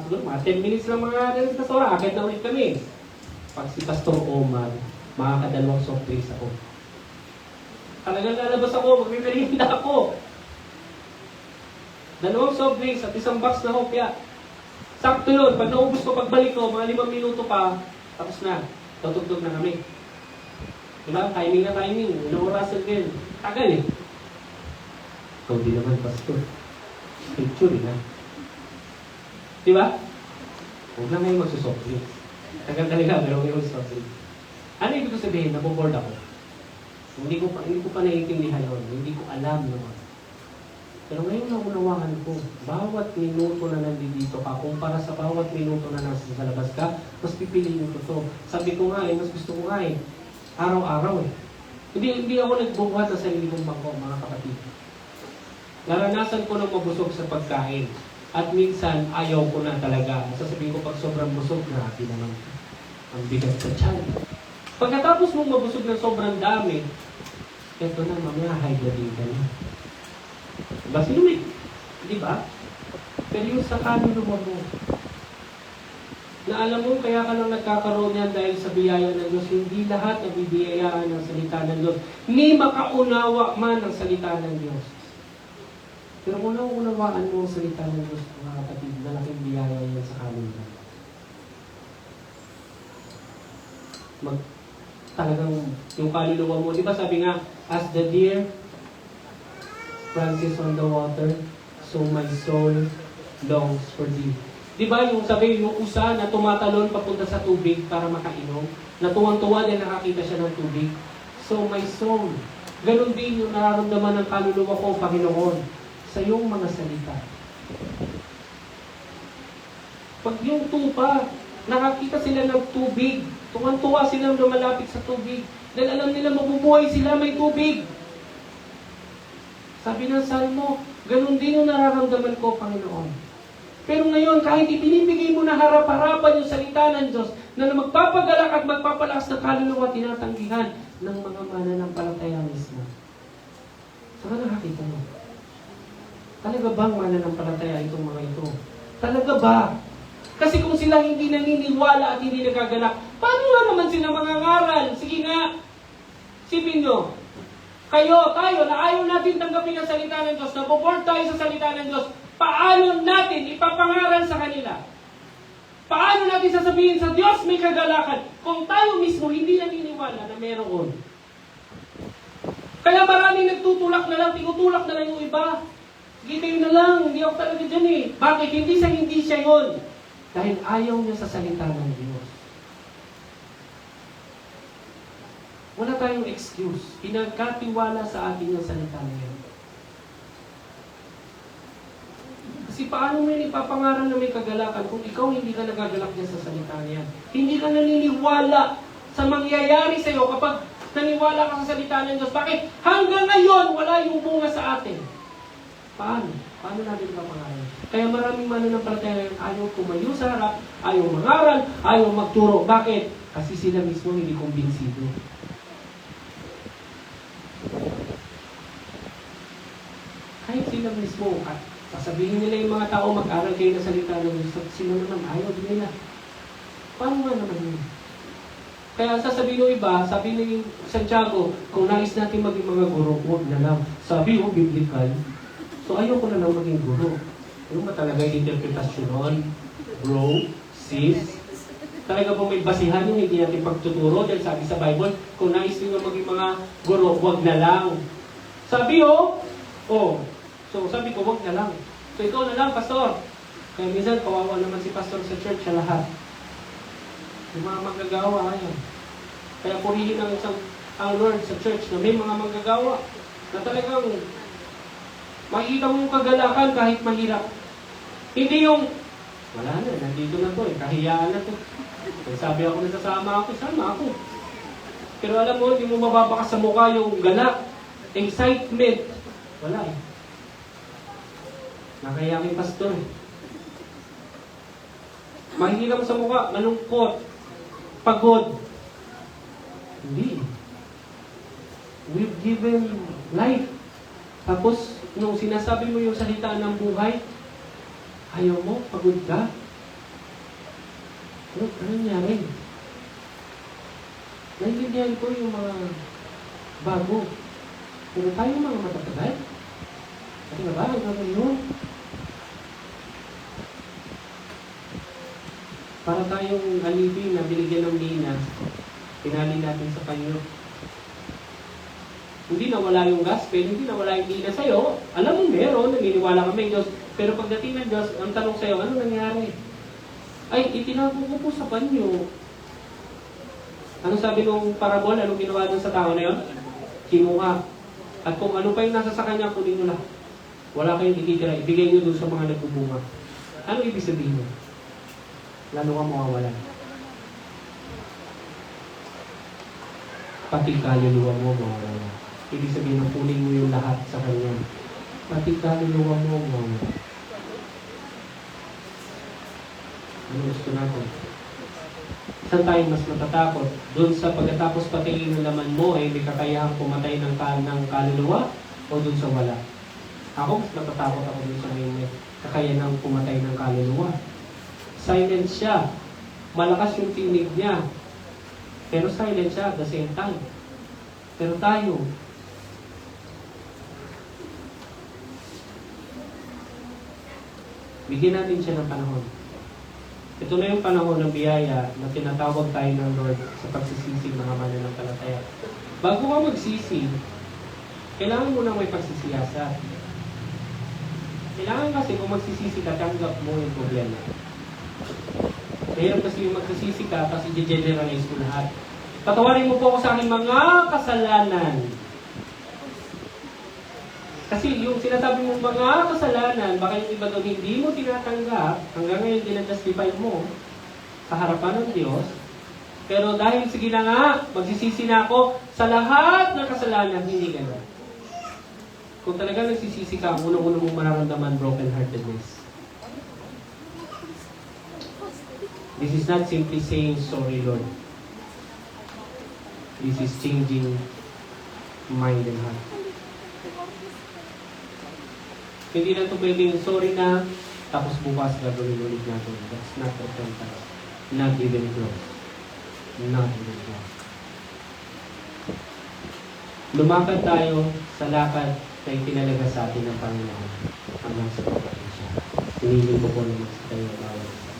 Siguro mga 10 minutes lang mga ngaral si Pastora. Akit na ulit kami. Pag si Pastor Omar, makakadalawang soft drinks ako. Talagang lalabas ako, magpipilihinda ako. 2 soft drinks at 1 box na hopya. Sakto yun. Pag naubos ko, pagbalik ko, mga 5 minuto pa, tapos na. Tutugtog na kami. Diba? Timing na timing. Ilang orasan din. Tagal eh. Ikaw di naman, Pastor. Picture na. Diba? Huwag lang ngayon magsusoft drinks. Tagal talaga, pero ngayon magsusoft drinks. Ano ibig ko sabihin? Naboboard ako. Hindi ko pa naiintindihan yun. Hindi ko alam naman. Pero ngayon naunawaan ko, bawat minuto na nandito ka, kumpara sa bawat minuto na nasa labas ka, mas pipiliin ko to. Sabi ko nga mas gusto ko nga araw-araw eh. Hindi ako nagbubuhat sa sarili kong bangko, mga kapatid. Naranasan ko ng mabusog sa pagkain. At minsan, ayaw ko na talaga. Sasabihin ko pag sobrang busog, grabe naman. Ang bigat sa tiyan. Pagkatapos mong mabusog ng sobrang dami, eto na, mamaya high blood ka na. Diba? Sinumig. Diba? Pero yung sa kaluluwa mo, na alam mo, kaya ka lang nagkakaroon yan dahil sa biyaya ng Diyos. Hindi lahat nabibiyayaan ng salita ng Diyos. Ni makaunawa man ang salita ng Diyos. Pero kung nauunawaan mo ang salita ng Diyos, mga kapatid, malaking biyaya yan sa kaluluwa. Talagang yung kaluluwa mo, di ba sabi nga, as the deer Francis on the water, so my soul longs for thee. Di ba yung sabi, yung usa na tumatalon papunta sa tubig para makainom, na tuwang-tuwa din nakakita siya ng tubig. So my soul, ganun din yung nararamdaman ng kaluluwa ko, Panginoon, sa iyong mga salita. Pag yung tupa, nakakita sila ng tubig, tuwang-tuwa silang lumalapit sa tubig, dahil alam nila mabubuhay sila, may tubig. Sabi ng Salmo, ganun din yung nararamdaman ko, Panginoon. Pero ngayon, kahit ibinibigay mo na harap-harapan yung salita ng Diyos na magpapagalak at magpapalakas ng kaluluwa, tinatanggihan ng mga mananampalataya mismo. Saka nakakita mo. Talaga bang mananampalataya itong mga ito? Talaga ba? Kasi kung sila hindi naniniwala at hindi nagagalak, paano nga naman sila mangangaral? Sige nga, sipin nyo. Kayo, tayo, na ayaw natin tanggapin ang salita ng Diyos, naboboard tayo sa salita ng Diyos, paano natin ipapangaral sa kanila? Paano natin sasabihin sa Diyos may kagalakan kung tayo mismo hindi naniniwala na meron? Kaya maraming nagtutulak na lang, tinutulak na lang yung iba. Sige kayo na lang, hindi ako talaga dyan eh. Bakit? Hindi siya yun. Dahil ayaw niya sa salita ng Diyos. Wala tayong excuse. Pinagkatiwala sa atin yung salita na yun. Kasi paano mo yun ipapangaral na may kagalakan kung ikaw hindi ka nagagalak niya sa salita niya? Hindi ka naniniwala sa mangyayari sa iyo kapag naniwala ka sa salita ng Diyos. Bakit? Hanggang ngayon, wala yung bunga sa atin. Paano? Paano natin ipapangaral? Kaya maraming mananampalataya ayaw tumayo sa harap, ayaw mangaral, ayaw magturo. Bakit? Kasi sila mismo hindi kumbinsido. Kahit sila mismo, at sasabihin nila yung mga tao, mag-aral kayo ng salita ng Diyos, sila naman, ayaw din nila. Paano nga naman yun? Kaya sasabihin ng iba, sabi ni Santiago, kung nais natin maging mga guro, huwag na lang. Sabi yung biblical, so ayaw ko na lang maging guro. Ano ba talaga yung interpretasyon nun? Bro, sis, talaga po may basihan yung hindi natin pagtuturo dahil sabi sa Bible, kung nais nyo maging mga guro, huwag na lang. Sabi so sabi ko, huwag na lang. So ikaw na lang, pastor. Kaya minsan, kawawa naman si pastor sa church sa lahat. Yung mga manggagawa, ayan. Kaya purihin ang Lord sa church na may mga manggagawa na talagang makikita mo yung kagalakan kahit mahirap. Hindi yung, wala na, nandito na to eh, kahiyaan na to. Kaya sabi ako, nasasama ako, sama ako. Pero alam mo, hindi mo mababakas sa mukha yung galak, excitement. Wala eh. Nakayaming pastor eh. Makikita mo sa mukha, malungkot, pagod. Hindi. We've given life. Tapos, nung sinasabi mo yung salita ng buhay, ayaw mo, pagod ka. Ano nangyari? Naiintindihan ko yung mga bago. Pero tayo mga matatagal. Ano na ba? Ano yun? Para tayong alipin na binigyan ng lina, pinali natin sa panyo. Hindi nawala yung gospel, hindi nawala yung lina sa'yo. Alam mo meron, naniniwala kami Diyos. Pero pagdating ng Diyos, ang tanong sa'yo, ano nangyari? Ay, itinago ko po sa panyo. Ano sabi nung parabol? Anong ginawa doon sa tao na yun? Kinuha. At kung ano pa yung nasa sa kanya, kunin nyo lang. Wala kayong ititira. Ibigay nyo doon sa mga nagbubunga. Ano ibig sabihin mo? Lalo ka mawawalan. Pati kaluluwa mo mawawalan. Ibig sabihin na kunin mo yung lahat sa kanya. Pati kaluluwa mo mawawalan. Ano gusto natin? Saan tayo mas matatakot? Doon sa pagkatapos patingin ng laman mo, may kakayahang pumatay ng kaluluwa o doon sa wala? Ako, mas matatakot ako doon sa may kakayahang pumatay ng kaluluwa. Silent siya. Malakas yung tinig niya. Pero silent siya at the same time. Pero tayo, bigyan natin siya ng panahon. Ito na yung panahon ng biyaya na tinatawag tayo ng Lord sa pagsisisi ng mga mananampalataya. Bago ka magsisi, kailangan mo na may pagsisiyasa. Kailangan kasi kung magsisisi ka, tanggap mo yung problema. Mahirap kasi yung magsisisi ka, kasi i-generalize mo lahat. Patawarin mo po ako sa aking mga kasalanan. Kasi yung sinasabi mong mga kasalanan, baka yung iba doon hindi mo tinatanggap, hanggang ngayon dinajustify mo sa harapan ng Diyos. Pero dahil sige na nga, magsisisi na ako sa lahat ng kasalanan, hindi gano'n. Kung talaga nagsisisi ka, unang-una mong mararamdaman broken-heartedness. This is not simply saying, sorry Lord. This is changing mind and heart. Hindi na ito pwedeng sorry na, tapos bukas gagawin ulit natin. That's not repentance. Not even close. Not even close. Lumakad tayo sa lakad na itinalaga sa atin ng Panginoon hanggang sa pagkakas siya. Siniling ko po naman sa tayo bawat isa.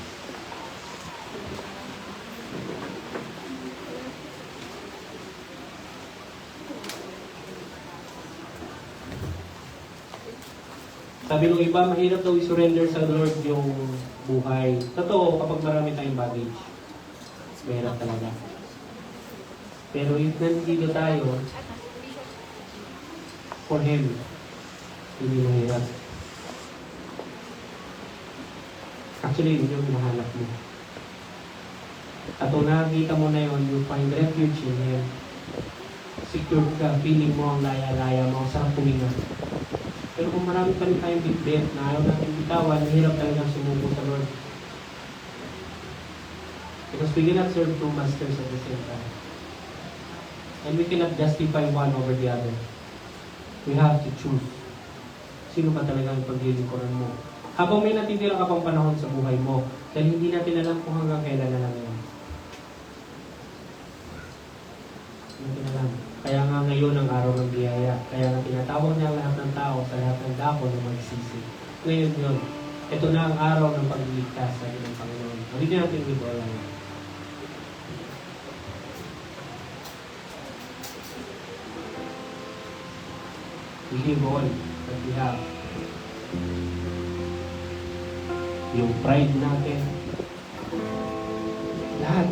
Sabi nung iba, mahirap daw i-surrender sa Lord yung buhay. Totoo, kapag marami tayong baggage, mahirap talaga. Pero if nandito tayo, for Him, hindi mahirap. Actually, yun yung hinahanap mo. At kung nakakita mo na yun, you find refuge in Him. Secure ka, feeling mo ang laya-laya mo, ang sarap tuminga. Pero kung marami pa rin tayong bitbit na ayaw natin bitawan, mahirap talagang sumuko sa Lord. Because we cannot serve two masters at the same time. And we cannot justify one over the other. We have to choose. Sino ba talagang paglilingkuran mo? Habang may natitira ka pang panahon sa buhay mo, dahil hindi natin alam kung hanggang kailan na lang yan. Hindi natin alam. Kaya nga ngayon ang araw ng biyaya. Kaya nga tinatawag niya lahat ng tao sa lahat ng dako na magsisi. Ngayon yun. Ito na ang araw ng pagliligtas sa ng Panginoon. Hindi natin ito alam. We give all that we have. yung pride natin, lahat.